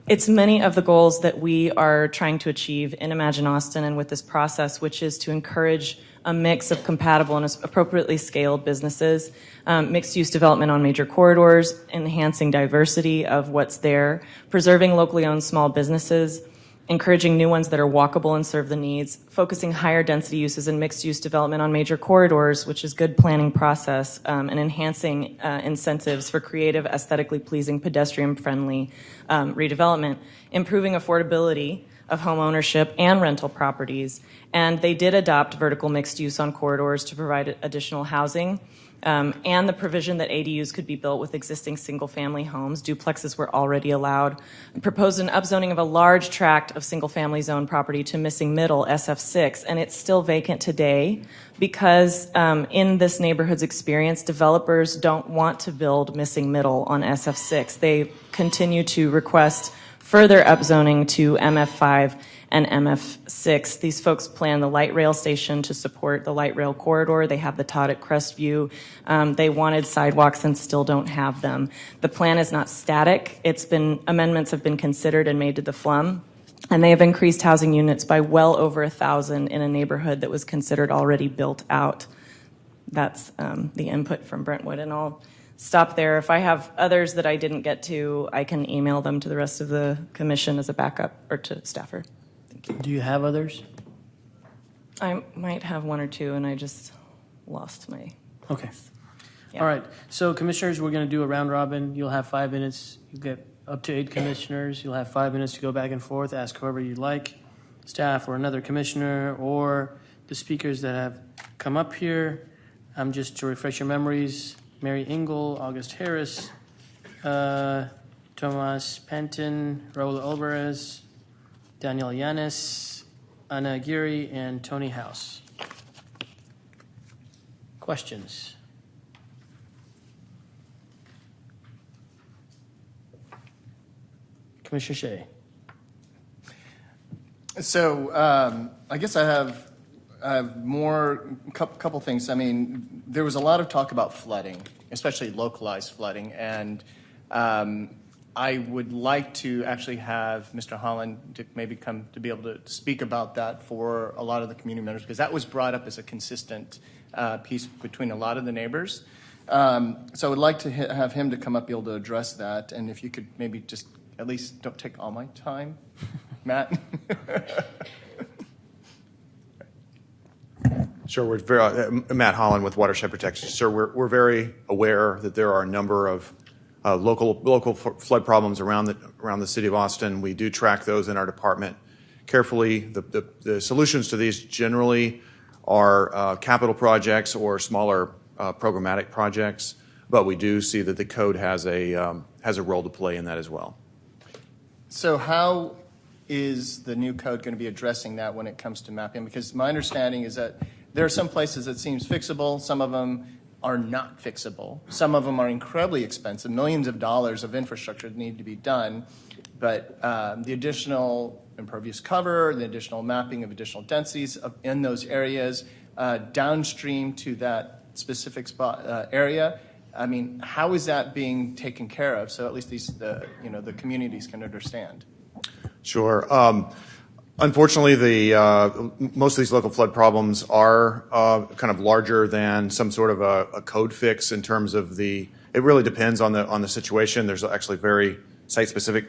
It's many of the goals that we are trying to achieve in Imagine Austin and with this process, which is to encourage a mix of compatible and appropriately scaled businesses, mixed-use development on major corridors, enhancing diversity of what's there, preserving locally owned small businesses, encouraging new ones that are walkable and serve the needs, focusing higher density uses and mixed-use development on major corridors, which is good planning process, and enhancing incentives for creative, aesthetically pleasing, pedestrian-friendly redevelopment, improving affordability of home ownership and rental properties. And they did adopt vertical mixed use on corridors to provide additional housing, and the provision that ADUs could be built with existing single-family homes. Duplexes were already allowed. Proposed an upzoning of a large tract of single-family zone property to missing middle, SF6, and it's still vacant today because in this neighborhood's experience, developers don't want to build missing middle on SF6. They continue to request further upzoning to MF5 and MF6. These folks plan the light rail station to support the light rail corridor. They have the Todd at Crestview. They wanted sidewalks and still don't have them. The plan is not static. Amendments have been considered and made to the FLUM, and they have increased housing units by well over 1,000 in a neighborhood that was considered already built out. That's the input from Brentwood, and I'll stop there. If I have others that I didn't get to, I can email them to the rest of the commission as a backup or to staffer. Do you have others? I might have 1 or 2, and I just lost my... Okay. Yeah. All right. So, commissioners, we're going to do a round robin. You'll have 5 minutes. You get up to 8 commissioners. You'll have 5 minutes to go back and forth, ask whoever you'd like, staff or another commissioner or the speakers that have come up here. Just to refresh your memories, Mary Engel, August Harris, Tomas Penton, Raul Alvarez, Daniel Yanis, Ana Aguirre, and Tony House. Questions? Commissioner Shea. So I guess I have more, couple things. I mean, there was a lot of talk about flooding, especially localized flooding, and I would like to actually have Mr. Holland to maybe come to be able to speak about that for a lot of the community members, because that was brought up as a consistent piece between a lot of the neighbors. So I would like to have him to come up, be able to address that, and if you could maybe just at least don't take all my time, Matt. Sure. We're very, Matt Holland with Watershed Protection. Sir, we're very aware that there are a number of local flood problems around the city of Austin. We do track those in our department carefully. The solutions to these generally are capital projects or smaller programmatic projects, but we do see that the code has a role to play in that as well. So how is the new code going to be addressing that when it comes to mapping? Because my understanding is that there are some places that seems fixable, some of them are not fixable. Some of them are incredibly expensive, millions of dollars of infrastructure that need to be done, but the additional impervious cover, the additional mapping of additional densities in those areas downstream to that specific spot area, I mean, how is that being taken care of so at least the communities can understand? Sure. Unfortunately, most of these local flood problems are kind of larger than some sort of a code fix in terms of it really depends on the situation. There's actually very site-specific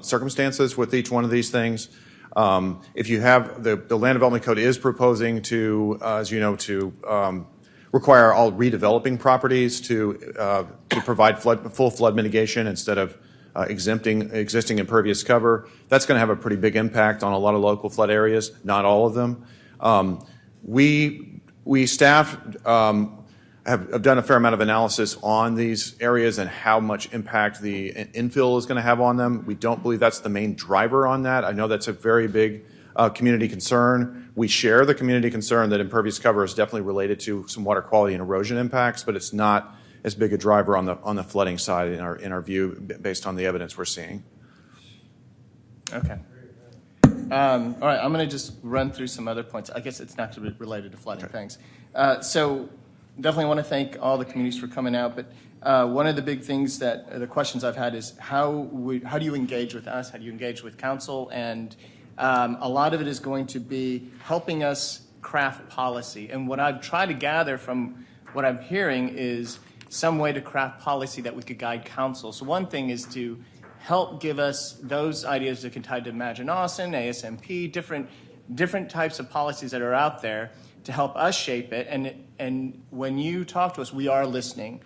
circumstances with each one of these things. If you have the Land Development Code is proposing to, as you know, to require all redeveloping properties to provide full flood mitigation instead of exempting existing impervious cover. That's going to have a pretty big impact on a lot of local flood areas, not all of them. We staff have done a fair amount of analysis on these areas and how much impact the infill is going to have on them. We don't believe that's the main driver on that. I know that's a very big community concern. We share the community concern that impervious cover is definitely related to some water quality and erosion impacts, but it's not as big a driver on the flooding side in our view, based on the evidence we're seeing. Okay. All right, I'm going to just run through some other points. I guess it's not related to flooding. Okay. Thanks. So definitely want to thank all the communities for coming out, but one of the big things the questions I've had is how do you engage with us? How do you engage with council? And a lot of it is going to be helping us craft policy. And what I've tried to gather from what I'm hearing is some way to craft policy that we could guide council. So one thing is to help give us those ideas that can tie to Imagine Austin, ASMP, different types of policies that are out there to help us shape it. And when you talk to us, we are listening.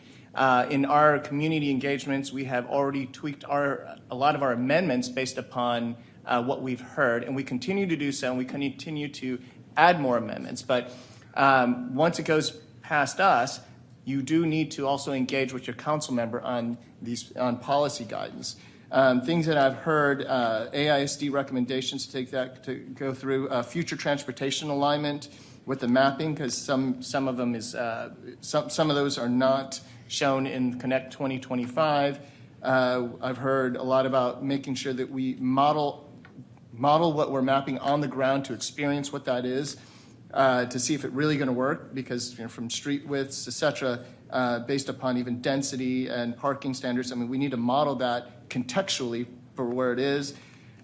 In our community engagements, we have already tweaked a lot of our amendments based upon what we've heard, and we continue to do so, and we continue to add more amendments. But once it goes past us, you do need to also engage with your council member on policy guidance. Things that I've heard, AISD recommendations to go through, future transportation alignment with the mapping, because some of them is some of those are not shown in Connect 2025. I've heard a lot about making sure that we model what we're mapping on the ground to experience what that is. To see if it's really going to work, because from street widths, etc., based upon even density and parking standards, I mean, we need to model that contextually for where it is.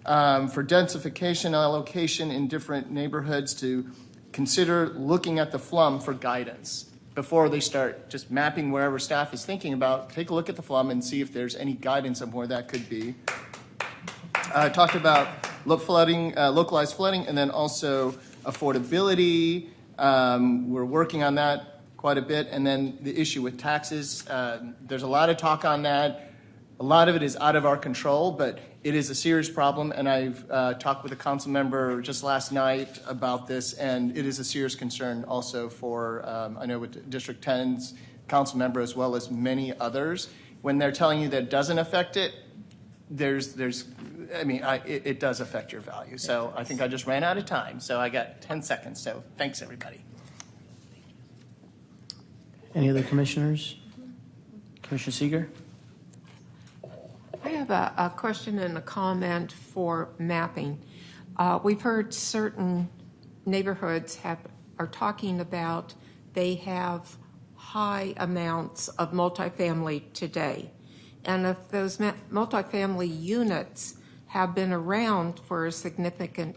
For densification allocation in different neighborhoods, to consider looking at the FLUM for guidance before they start just mapping wherever staff is thinking about. Take a look at the FLUM and see if there's any guidance on where that could be. I talked about localized flooding, and then also affordability. We're working on that quite a bit. And then the issue with taxes, there's a lot of talk on that. A lot of it is out of our control, but it is a serious problem. And I've talked with a council member just last night about this, and it is a serious concern also for, I know with District 10's council member as well as many others. When they're telling you that it doesn't affect it, it does affect your value. So I think I just ran out of time. So I got 10 seconds. So thanks, everybody. Any other commissioners? Commissioner Seeger? I have a question and a comment for mapping. We've heard certain neighborhoods are talking about they have high amounts of multifamily today. And if those multifamily units have been around for a significant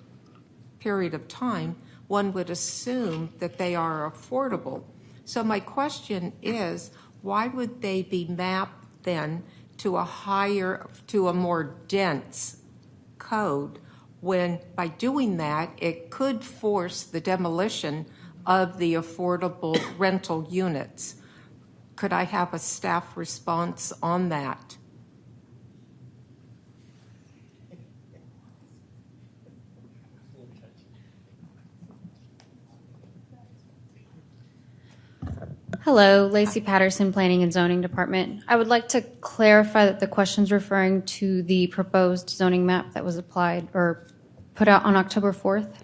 period of time, one would assume that they are affordable. So my question is, why would they be mapped then to a more dense code, when by doing that, it could force the demolition of the affordable rental units? Could I have a staff response on that? Hello, Lacey Patterson, Planning and Zoning Department. I would like to clarify that the question is referring to the proposed zoning map that was applied or put out on October 4th?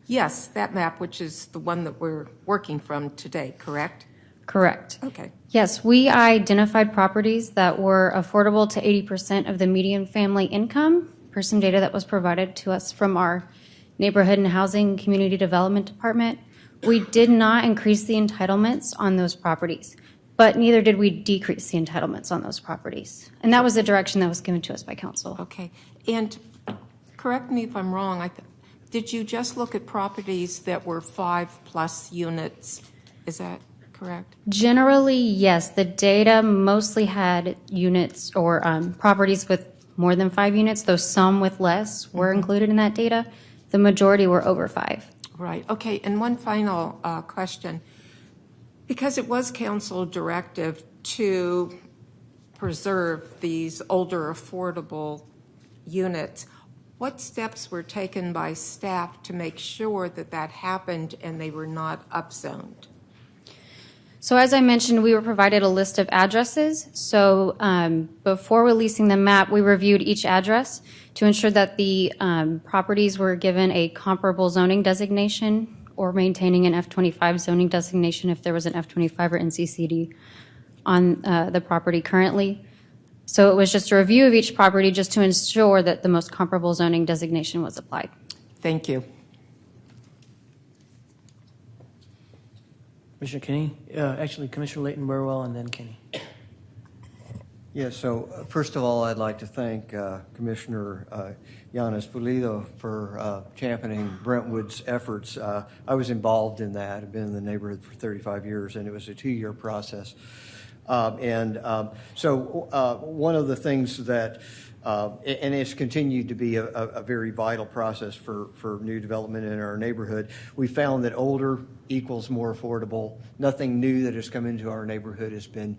Yes, that map, which is the one that we're working from today, correct? Correct. Okay. Yes, we identified properties that were affordable to 80% of the median family income per some data that was provided to us from our Neighborhood and Housing Community Development Department. We did not increase the entitlements on those properties, but neither did we decrease the entitlements on those properties. And that was the direction that was given to us by council. Okay. And correct me if I'm wrong, Did you just look at properties that were 5+ units? Is that correct? Generally, yes. The data mostly had units or properties with more than 5 units, though some with less were included in that data. The majority were over 5. Right. Okay. And one final question. Because it was council directive to preserve these older affordable units, what steps were taken by staff to make sure that that happened and they were not upzoned? So as I mentioned, we were provided a list of addresses. So before releasing the map, we reviewed each address to ensure that the properties were given a comparable zoning designation or maintaining an F25 zoning designation if there was an F25 or NCCD on the property currently. So it was just a review of each property just to ensure that the most comparable zoning designation was applied. Thank you. Commissioner Kenny, actually Commissioner Leighton Burwell and then Kenny. Yes, so first of all, I'd like to thank Commissioner Yanis Pulido for championing Brentwood's efforts. I was involved in that. I've been in the neighborhood for 35 years, and it was a 2-year process. So one of the things that, and it's continued to be a very vital process for new development in our neighborhood, we found that older equals more affordable. Nothing new that has come into our neighborhood has been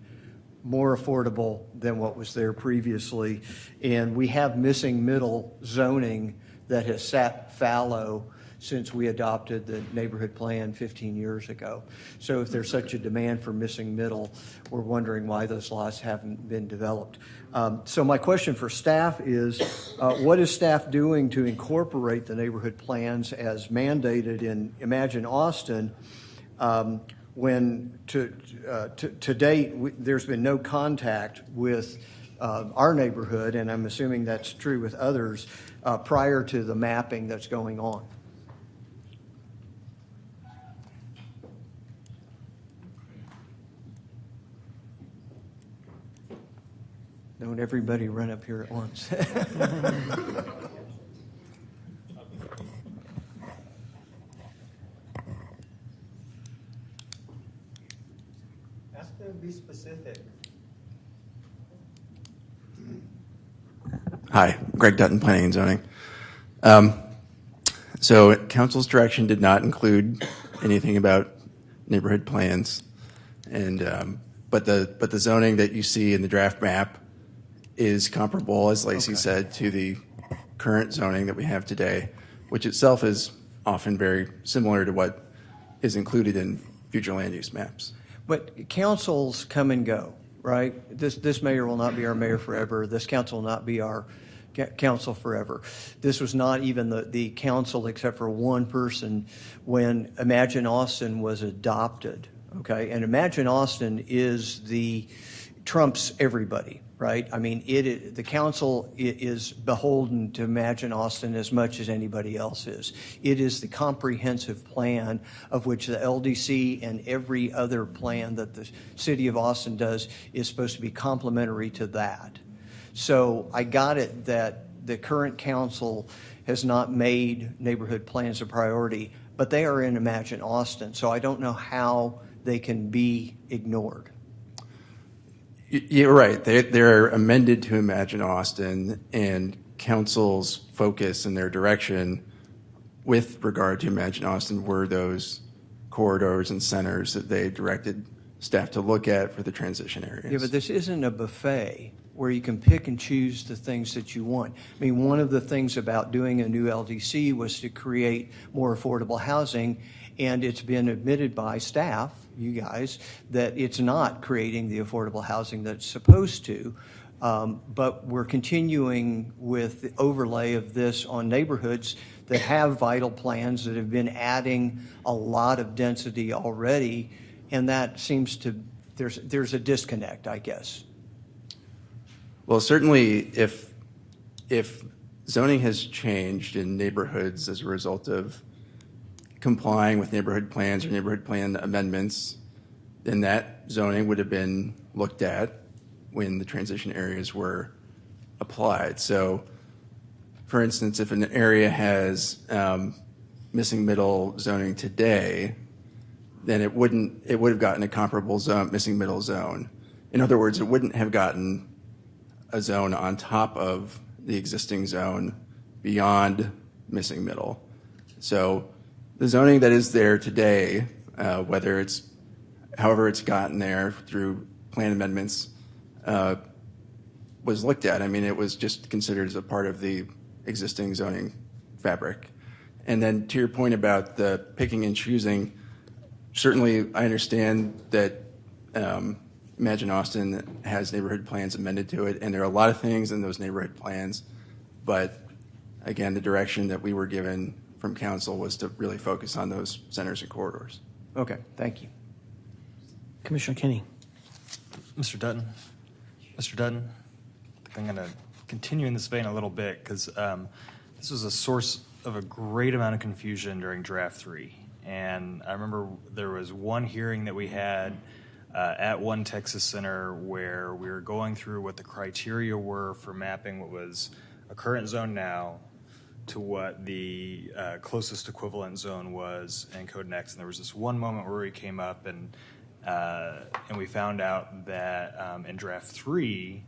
more affordable than what was there previously. And we have missing middle zoning that has sat fallow since we adopted the neighborhood plan 15 years ago. So if there's such a demand for missing middle, we're wondering why those lots haven't been developed. So my question for staff is, what is staff doing to incorporate the neighborhood plans as mandated in Imagine Austin, when to date there's been no contact with our neighborhood, and I'm assuming that's true with others, prior to the mapping that's going on? Don't everybody run up here at once. Ask them to be specific. Hi, Greg Dutton, Planning and Zoning. So council's direction did not include anything about neighborhood plans, and but the zoning that you see in the draft map is comparable, as Lacey said, to the current zoning that we have today, which itself is often very similar to what is included in future land use maps. But councils come and go, right? This mayor will not be our mayor forever. This council will not be our council forever. This was not even the council except for one person when Imagine Austin was adopted, okay? And Imagine Austin is trumps everybody, right? I mean, the council is beholden to Imagine Austin as much as anybody else is. It is the comprehensive plan of which the LDC and every other plan that the city of Austin does is supposed to be complementary to that. So I got it that the current council has not made neighborhood plans a priority, but they are in Imagine Austin. So I don't know how they can be ignored. You're right. They're amended to Imagine Austin, and council's focus and their direction with regard to Imagine Austin were those corridors and centers that they directed staff to look at for the transition areas. Yeah, but this isn't a buffet where you can pick and choose the things that you want. I mean, one of the things about doing a new LDC was to create more affordable housing, and it's been admitted by staff, you guys, that it's not creating the affordable housing that it's supposed to. But we're continuing with the overlay of this on neighborhoods that have vital plans that have been adding a lot of density already, and that seems to, there's a disconnect, I guess. Well, certainly if zoning has changed in neighborhoods as a result of complying with neighborhood plans or neighborhood plan amendments, then that zoning would have been looked at when the transition areas were applied. So for instance, if an area has missing middle zoning today, then it would have gotten a comparable zone, missing middle zone. In other words, it wouldn't have gotten a zone on top of the existing zone beyond missing middle. So the zoning that is there today, however it's gotten there through plan amendments, was looked at. I mean, it was just considered as a part of the existing zoning fabric. And then to your point about the picking and choosing, certainly I understand that Imagine Austin has neighborhood plans amended to it, and there are a lot of things in those neighborhood plans, but again, the direction that we were given from council was to really focus on those centers and corridors. Okay, thank you. Commissioner Kinney. Mr. Dutton, I think I'm going to continue in this vein a little bit because this was a source of a great amount of confusion during draft 3. And I remember there was one hearing that we had at One Texas Center where we were going through what the criteria were for mapping what was a current zone now to what the closest equivalent zone was in Code Next. And there was this one moment where we came up and we found out that in draft 3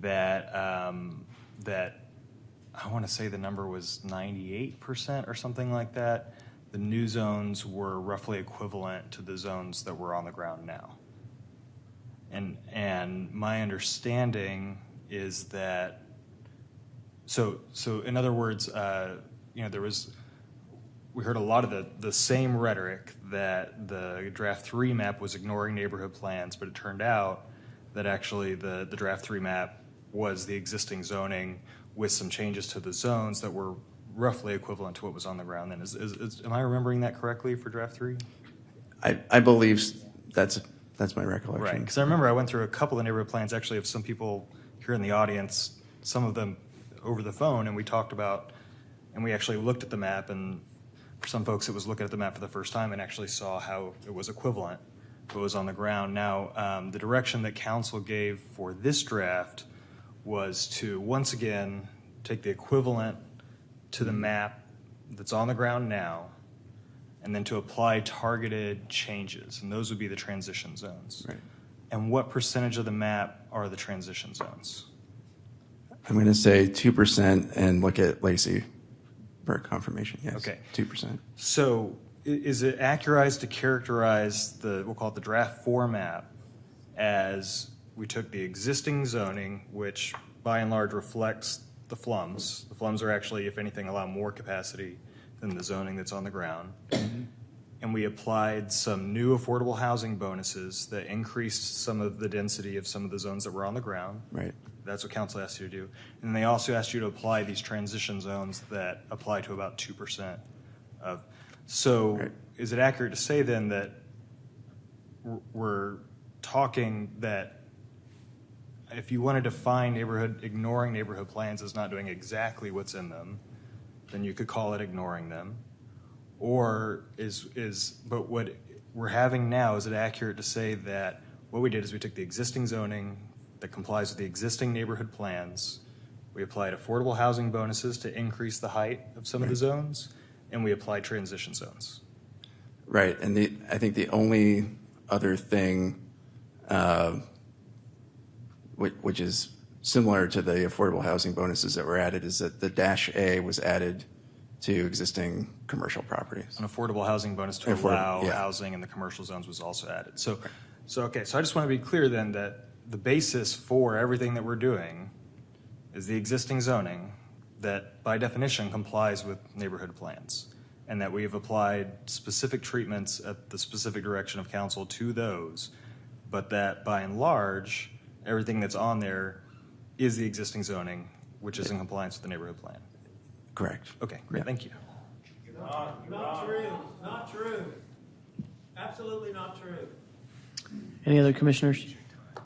that I want to say the number was 98% or something like that. The new zones were roughly equivalent to the zones that were on the ground now. And my understanding is that so in other words, we heard a lot of the same rhetoric that the draft 3 map was ignoring neighborhood plans, but it turned out that actually the draft 3 map was the existing zoning with some changes to the zones that were roughly equivalent to what was on the ground then. Am I remembering that correctly for draft 3? I believe that's my recollection. Right, because I remember I went through a couple of neighborhood plans, actually of some people here in the audience, some of them over the phone, and we talked about, and we actually looked at the map, and for some folks it was looking at the map for the first time and actually saw how it was equivalent to what was on the ground. Now, the direction that council gave for this draft was to, once again, take the equivalent to the map that's on the ground now, and then to apply targeted changes, and those would be the transition zones. Right. And what percentage of the map are the transition zones? I'm going to say 2% and look at Lacey for confirmation. Yes. Okay. 2%. So is it accurate to characterize we'll call it the draft 4 map as we took the existing zoning, which by and large reflects the flums. The flums are actually, if anything, allow more capacity than the zoning that's on the ground. Mm-hmm. And we applied some new affordable housing bonuses that increased some of the density of some of the zones that were on the ground. Right. That's what council asked you to do. And they also asked you to apply these transition zones that apply to about 2% of. So right. Is it accurate to say then that we're talking that if you want to define ignoring neighborhood plans as not doing exactly what's in them, then you could call it ignoring them. Or but what we're having now, is it accurate to say that what we did is we took the existing zoning that complies with the existing neighborhood plans, we applied affordable housing bonuses to increase the height of some of the zones, and we applied transition zones? Right, and I think the only other thing which is similar to the affordable housing bonuses that were added is that the Dash A was added to existing commercial properties. An affordable housing bonus to allow housing in the commercial zones was also added. So I just want to be clear then that the basis for everything that we're doing is the existing zoning that by definition complies with neighborhood plans, and that we have applied specific treatments at the specific direction of council to those, but that by and large, everything that's on there is the existing zoning, which is in compliance with the neighborhood plan. Correct. Okay, great, thank you. Not true. Not true. Absolutely not true. Any other commissioners?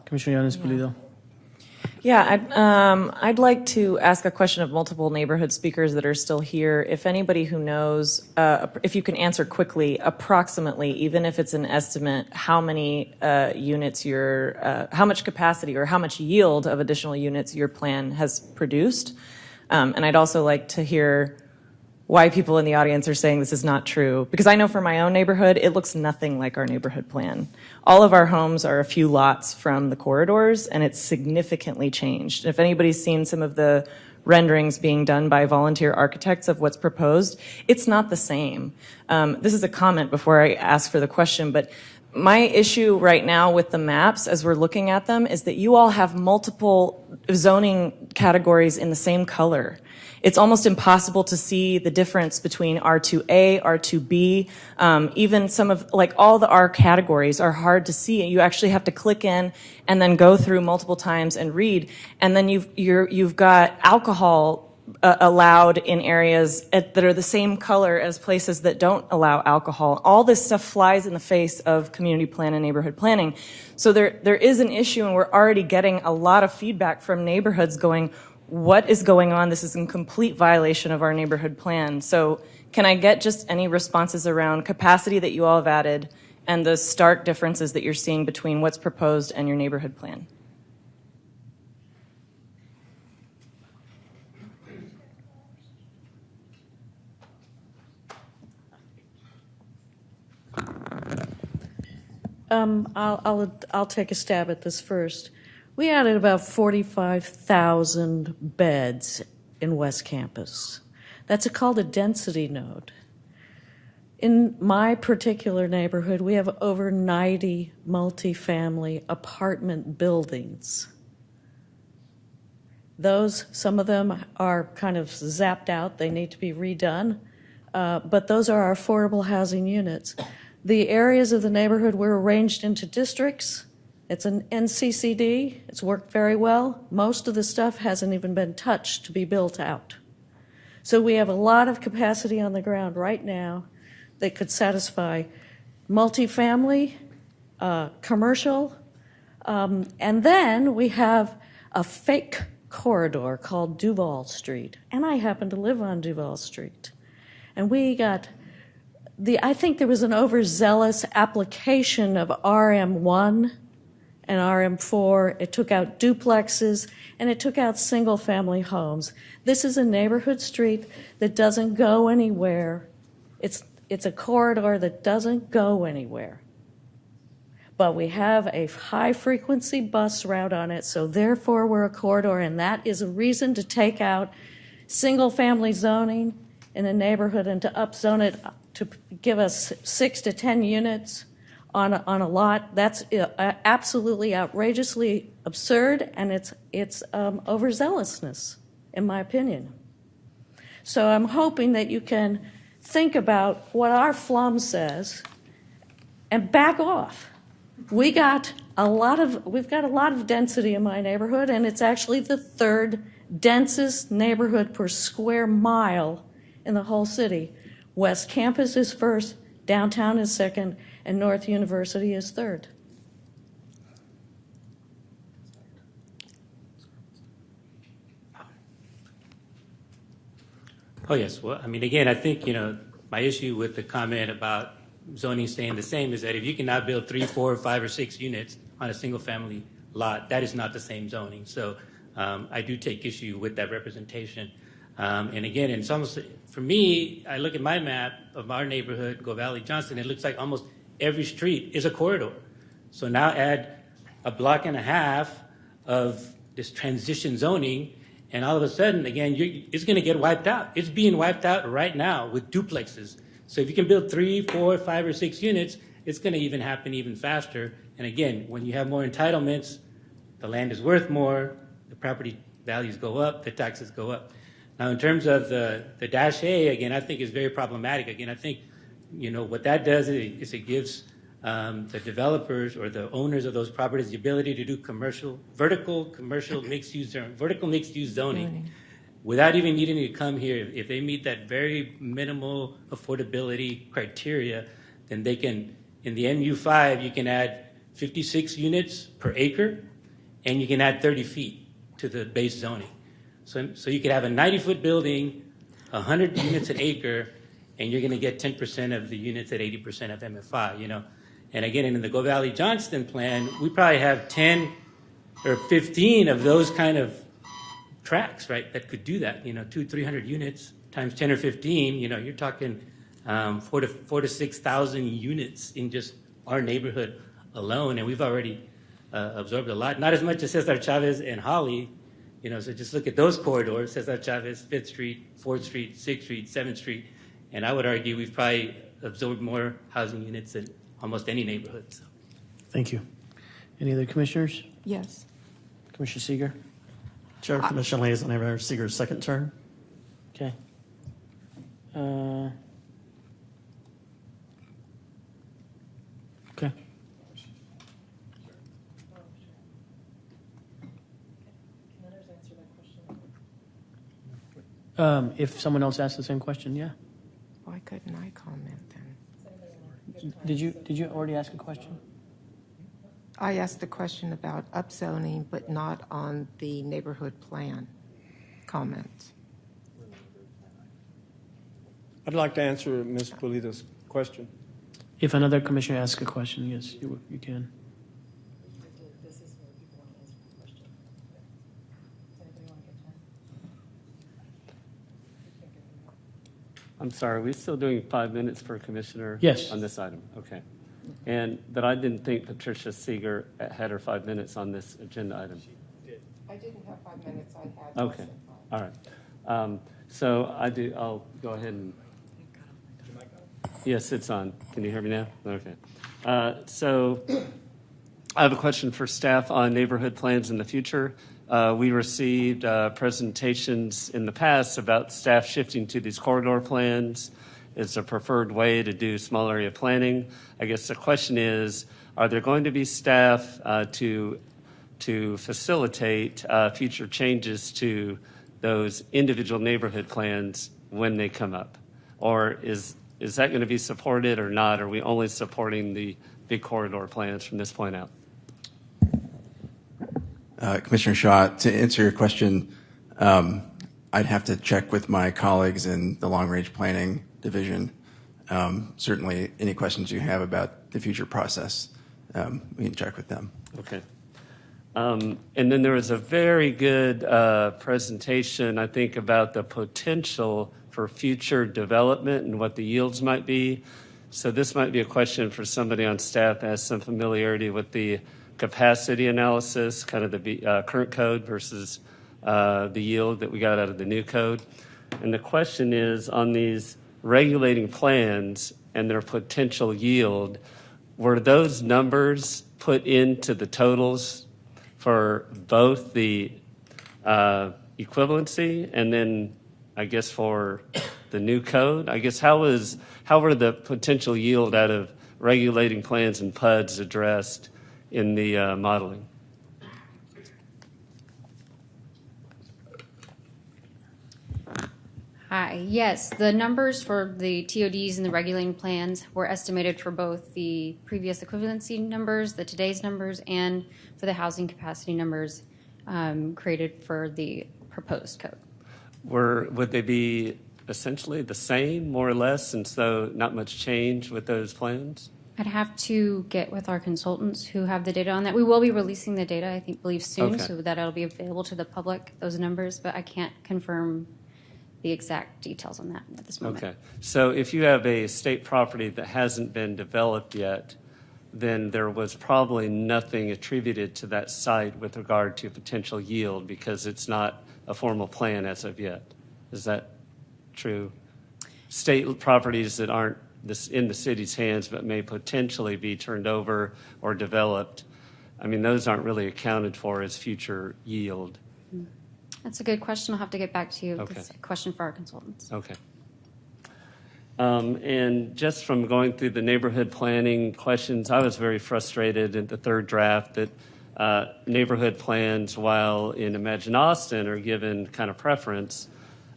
Commissioner Yanis Pulido. Yeah, I'd like to ask a question of multiple neighborhood speakers that are still here. If anybody who knows, if you can answer quickly, approximately, even if it's an estimate, how many units how much capacity or how much yield of additional units your plan has produced. And I'd also like to hear why people in the audience are saying this is not true. Because I know for my own neighborhood, it looks nothing like our neighborhood plan. All of our homes are a few lots from the corridors, and it's significantly changed. If anybody's seen some of the renderings being done by volunteer architects of what's proposed, it's not the same. This is a comment before I ask for the question, but my issue right now with the maps as we're looking at them is that you all have multiple zoning categories in the same color. It's almost impossible to see the difference between R2A, R2B, even some of, like all the R categories are hard to see. You actually have to click in and then go through multiple times and read. And then you've got alcohol allowed in areas that are the same color as places that don't allow alcohol. All this stuff flies in the face of community plan and neighborhood planning. So there is an issue, and we're already getting a lot of feedback from neighborhoods going, what is going on? This is in complete violation of our neighborhood plan. So can I get just any responses around capacity that you all have added and the stark differences that you're seeing between what's proposed and your neighborhood plan? I'll take a stab at this first. We added about 45,000 beds in West Campus. That's called a density node. In my particular neighborhood, we have over 90 multifamily apartment buildings. Some of them are kind of zapped out. They need to be redone. But those are our affordable housing units. The areas of the neighborhood were arranged into districts. It's an NCCD. It's worked very well. Most of the stuff hasn't even been touched to be built out. So we have a lot of capacity on the ground right now that could satisfy multifamily, commercial, and then we have a fake corridor called Duval Street. And I happen to live on Duval Street. And I think there was an overzealous application of RM1 and RM4. It took out duplexes, and it took out single-family homes. This is a neighborhood street that doesn't go anywhere. It's a corridor that doesn't go anywhere. But we have a high-frequency bus route on it, so therefore we're a corridor, and that is a reason to take out single-family zoning in a neighborhood and to upzone it to give us 6 to 10 units on a lot. That's absolutely outrageously absurd, and it's overzealousness, in my opinion. So I'm hoping that you can think about what our FLUM says and back off. We've got a lot of density in my neighborhood, and it's actually the third densest neighborhood per square mile in the whole city. West Campus is first, downtown is second, and North University is third. Oh, yes. Well, I mean, again, I think, my issue with the comment about zoning staying the same is that if you cannot build 3, 4, 5, or 6 units on a single-family lot, that is not the same zoning. So I do take issue with that representation. And again, it's almost, for me, I look at my map of our neighborhood, Go Valley Johnston, it looks like almost every street is a corridor. So now add a block and a half of this transition zoning, and all of a sudden, again, it's going to get wiped out. It's being wiped out right now with duplexes. So if you can build 3, 4, 5, or 6 units, it's going to even happen even faster. And again, when you have more entitlements, the land is worth more, the property values go up, the taxes go up. Now, in terms of the Dash A, again, I think is very problematic. Again, I think, what that does is it gives the developers or the owners of those properties the ability to do vertical commercial mixed-use zoning without even needing to come here. If they meet that very minimal affordability criteria, then they can, in the MU5, you can add 56 units per acre, and you can add 30 feet to the base zoning. So you could have a 90-foot building, 100 units an acre, and you're going to get 10% of the units at 80% of MFI, And again, in the Go Valley Johnston plan, we probably have 10 or 15 of those kind of tracks, right, that could do that. 200-300 units times 10 or 15. You're talking 4 to 6,000 units in just our neighborhood alone, and we've already absorbed a lot. Not as much as Cesar Chavez and Holly. So just look at those corridors: Cesar Chavez, 5th Street, 4th Street, 6th Street, 7th Street, and I would argue we've probably absorbed more housing units than almost any neighborhood. So. Thank you. Any other commissioners? Yes. Commissioner Seeger? Chair, Commission Liaison Neighborhood Seeger's second turn. Okay. Okay. If someone else asks the same question, yeah. Why couldn't I comment then? Did you already ask a question? I asked a question about upzoning, but not on the neighborhood plan comments. I'd like to answer Ms. Pulido's question. If another commissioner asks a question, yes, you can. I'm sorry, are we still doing 5 minutes per commissioner? Yes. On this item? Okay. But I didn't think Patricia Seeger had her 5 minutes on this agenda item. I didn't have 5 minutes. I had. Okay. All right. So I'll go ahead and. Yes, it's on. Can you hear me now? Okay. So I have a question for staff on neighborhood plans in the future. We received presentations in the past about staff shifting to these corridor plans as a preferred way to do small area planning. I guess the question is, are there going to be staff to facilitate future changes to those individual neighborhood plans when they come up? Or is that going to be supported or not? Are we only supporting the big corridor plans from this point out? Commissioner Shaw, to answer your question, I'd have to check with my colleagues in the long-range planning division. Certainly, any questions you have about the future process, we can check with them. Okay. And then there was a very good presentation, I think, about the potential for future development and what the yields might be. So this might be a question for somebody on staff that has some familiarity with the capacity analysis, kind of the current code versus the yield that we got out of the new code. And the question is, on these regulating plans and their potential yield, were those numbers put into the totals for both the equivalency and then, I guess, for the new code? I guess how were the potential yield out of regulating plans and PUDs addressed in the modeling? Hi. Yes, the numbers for the TODs and the regulating plans were estimated for both the previous equivalency numbers, the today's numbers, and for the housing capacity numbers created for the proposed code. Would they be essentially the same, more or less, and so not much change with those plans? I'd have to get with our consultants who have the data on that. We will be releasing the data, I believe soon, Okay. so that it'll be available to the public, those numbers, but I can't confirm the exact details on that at this moment. Okay. So if you have a state property that hasn't been developed yet, then there was probably nothing attributed to that site with regard to potential yield because it's not a formal plan as of yet. Is that true? State properties that aren't in the city's hands but may potentially be turned over or developed, I mean, those aren't really accounted for as future yield. That's a good question. I'll have to get back to you. Okay. That's a question for our consultants. Okay. And just from going through the neighborhood planning questions, I was very frustrated in the third draft that neighborhood plans, while in Imagine Austin are given kind of preference,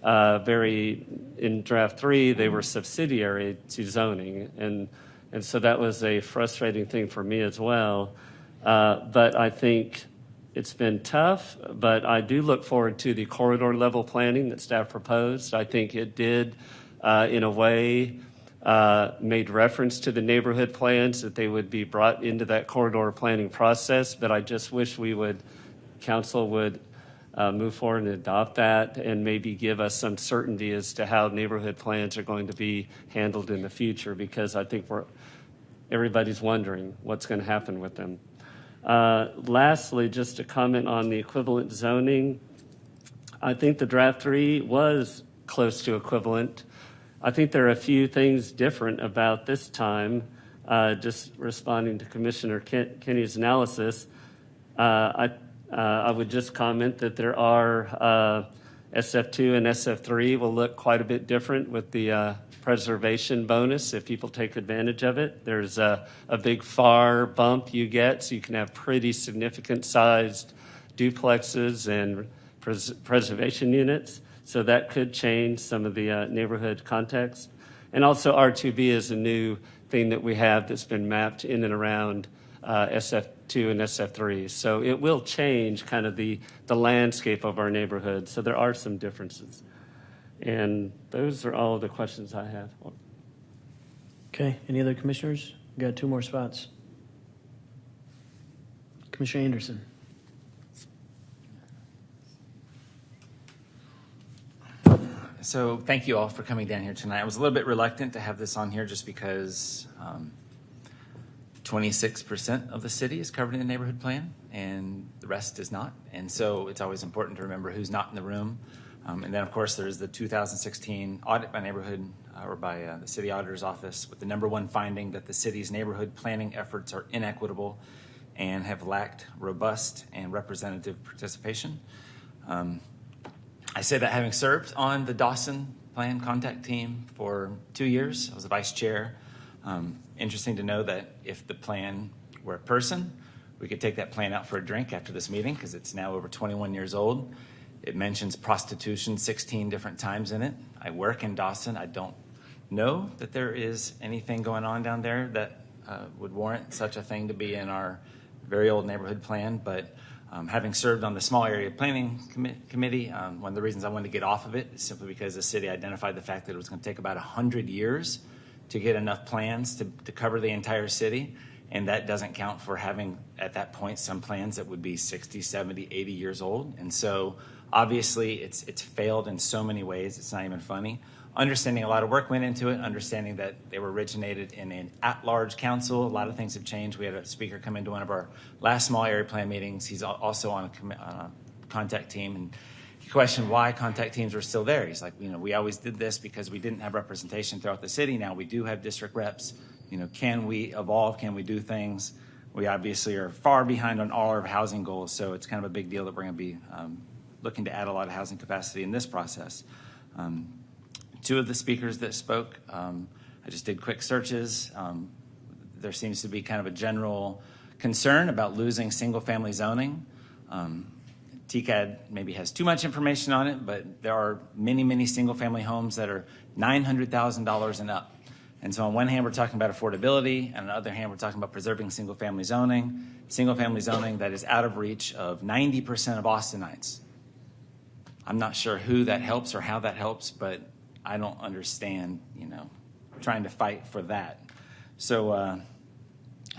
in draft 3, they were subsidiary to zoning. And so that was a frustrating thing for me as well. But I think it's been tough, but I do look forward to the corridor level planning that staff proposed. I think it did, in a way, made reference to the neighborhood plans, that they would be brought into that corridor planning process. But I just wish council would move forward and adopt that and maybe give us some certainty as to how neighborhood plans are going to be handled in the future, because I think everybody's wondering what's going to happen with them. Lastly, just to comment on the equivalent zoning, I think the draft 3 was close to equivalent. I think there are a few things different about this time. Just responding to Commissioner Kenny's analysis, I would just comment that there are SF2 and SF3 will look quite a bit different with the preservation bonus if people take advantage of it. There's a big FAR bump you get, so you can have pretty significant sized duplexes and preservation units. So that could change some of the neighborhood context. And also R2B is a new thing that we have that's been mapped in and around SF2 and SF3. So it will change kind of the landscape of our neighborhood. So there are some differences. And those are all of the questions I have. Okay, any other commissioners? We got 2 more spots. Commissioner Anderson. So thank you all for coming down here tonight. I was a little bit reluctant to have this on here just because 26% of the city is covered in the neighborhood plan and the rest is not. And so it's always important to remember who's not in the room. And then, of course, there's the 2016 audit by neighborhood or by the city auditor's office with the #1 finding that the city's neighborhood planning efforts are inequitable and have lacked robust and representative participation. I say that having served on the Dawson Plan Contact Team for 2 years. I was the vice chair. Interesting to know that if the plan were a person, we could take that plan out for a drink after this meeting because it's now over 21 years old. It mentions prostitution 16 different times in it. I work in Dawson. I don't know that there is anything going on down there that would warrant such a thing to be in our very old neighborhood plan, but having served on the small area planning committee, one of the reasons I wanted to get off of it is simply because the city identified the fact that it was going to take about 100 years to get enough plans to cover the entire city. And that doesn't count for having, at that point, some plans that would be 60, 70, 80 years old. And so obviously it's failed in so many ways, it's not even funny. Understanding a lot of work went into it, understanding that they were originated in an at-large council. A lot of things have changed. We had a speaker come into one of our last small area plan meetings. He's also on a contact team, and he questioned why contact teams were still there. He's like, we always did this because we didn't have representation throughout the city. Now we do have district reps. Can we evolve? Can we do things? We obviously are far behind on all our housing goals, so it's kind of a big deal that we're going to be looking to add a lot of housing capacity in this process. 2 of the speakers that spoke, I just did quick searches. There seems to be kind of a general concern about losing single-family zoning. TCAD maybe has too much information on it, but there are many, many single-family homes that are $900,000 and up. And so on one hand, we're talking about affordability, and on the other hand, we're talking about preserving single-family zoning that is out of reach of 90% of Austinites. I'm not sure who that helps or how that helps, but I don't understand, trying to fight for that. So I'm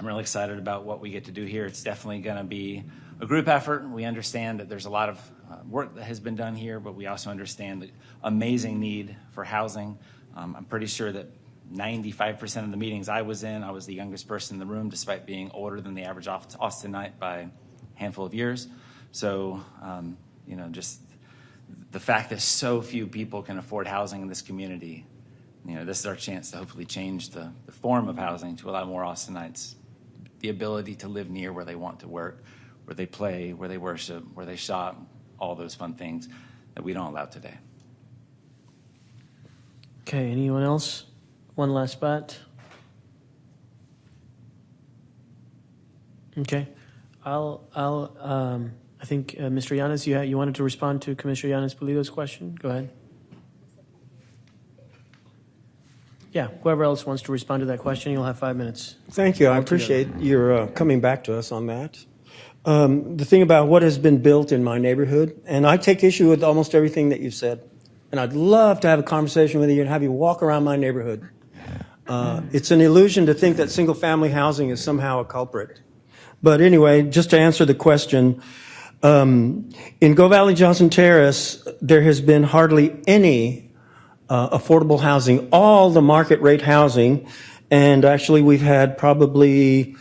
really excited about what we get to do here. It's definitely going to be a group effort. We understand that there's a lot of work that has been done here, but we also understand the amazing need for housing. I'm pretty sure that 95% of the meetings I was in, I was the youngest person in the room, despite being older than the average Austinite by a handful of years. So, just the fact that so few people can afford housing in this community, this is our chance to hopefully change the form of housing to allow more Austinites the ability to live near where they want to work, where they play, where they worship, where they shop, all those fun things that we don't allow today. Okay, anyone else? One last spot. Okay, I think Mr. Llanes, you wanted to respond to Commissioner Llanes Pulido's question. Go ahead. Yeah, whoever else wants to respond to that question, you'll have 5 minutes. Thank you. I appreciate your coming back to us on that. The thing about what has been built in my neighborhood, and I take issue with almost everything that you've said, and I'd love to have a conversation with you and have you walk around my neighborhood. It's an illusion to think that single-family housing is somehow a culprit. But anyway, just to answer the question, In Go Valley Johnson Terrace, there has been hardly any affordable housing, all the market rate housing. And actually, we've had probably,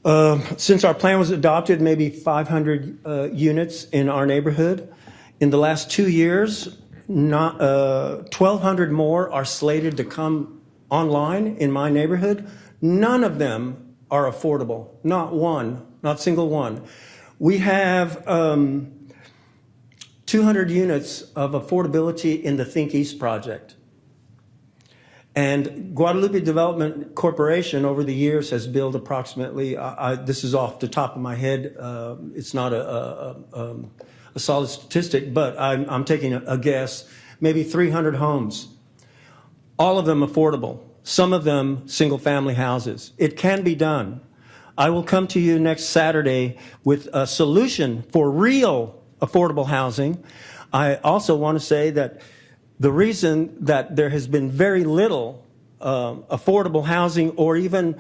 since our plan was adopted, maybe 500 units in our neighborhood. In the last 2 years, 1,200 more are slated to come online in my neighborhood. None of them are affordable. Not one, not single one. We have 200 units of affordability in the Think East project. And Guadalupe Development Corporation over the years has built approximately, this is off the top of my head, it's not a solid statistic, but I'm taking a guess, maybe 300 homes. All of them affordable, some of them single-family houses. It can be done. I will come to you next Saturday with a solution for real affordable housing. I also want to say that the reason that there has been very little affordable housing or even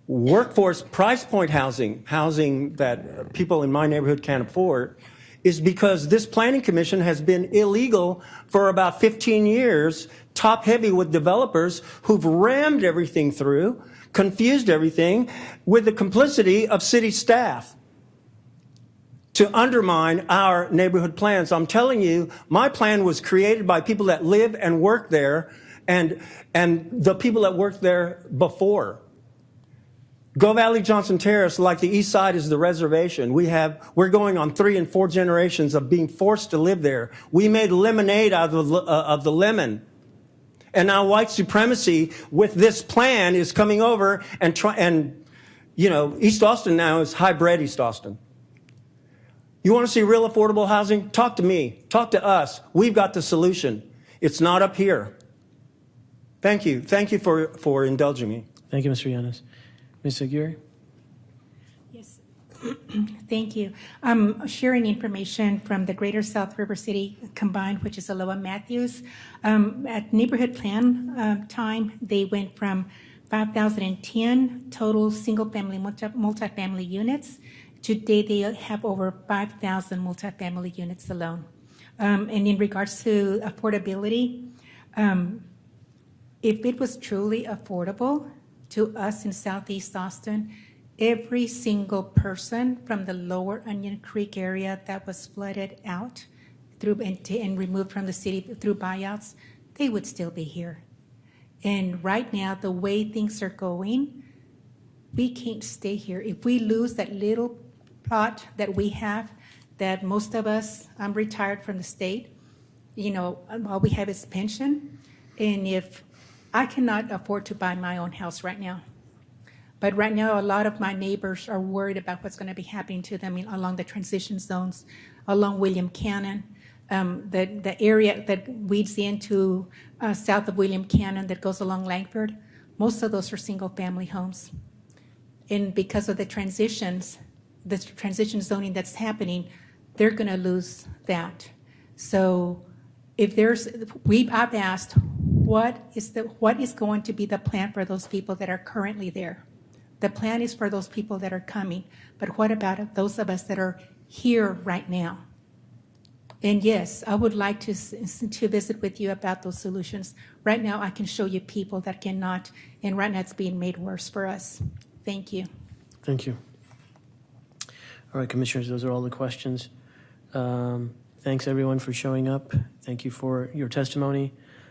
workforce price point housing that people in my neighborhood can't afford, is because this planning commission has been illegal for about 15 years, top heavy with developers who've rammed everything through, confused everything with the complicity of city staff to undermine our neighborhood plans. I'm telling you, my plan was created by people that live and work there and the people that worked there before. Go Valley Johnson Terrace, like the east side, is the reservation. We're going on 3 and 4 generations of being forced to live there. We made lemonade out of the lemon. And now white supremacy with this plan is coming over and East Austin now is hybrid East Austin. You want to see real affordable housing? Talk to me. Talk to us. We've got the solution. It's not up here. Thank you. Thank you for indulging me. Thank you, Mr. Yanis. Ms. Aguirre? Yes. Thank you. I'm sharing information from the Greater South River City Combined, which is Aloha Matthews. At neighborhood plan time, they went from 5,010 total single-family, multifamily units. Today, they have over 5,000 multifamily units alone. And in regards to affordability, if it was truly affordable to us in Southeast Austin, every single person from the lower Onion Creek area that was flooded out and removed from the city through buyouts, they would still be here. And right now, the way things are going, we can't stay here. If we lose that little plot that we have, that most of us, I'm retired from the state, all we have is pension. And if I cannot afford to buy my own house right now. But right now, a lot of my neighbors are worried about what's going to be happening to them along the transition zones, along William Cannon, the area that weeds into south of William Cannon that goes along Langford. Most of those are single-family homes. And because of the transition zoning that's happening, they're going to lose that. So I've asked, what is going to be the plan for those people that are currently there? The plan is for those people that are coming, but what about those of us that are here right now? And yes, I would like to visit with you about those solutions. Right now, I can show you people that cannot, and right now it's being made worse for us. Thank you. Thank you. All right, Commissioners, those are all the questions. Thanks, everyone, for showing up. Thank you for your testimony.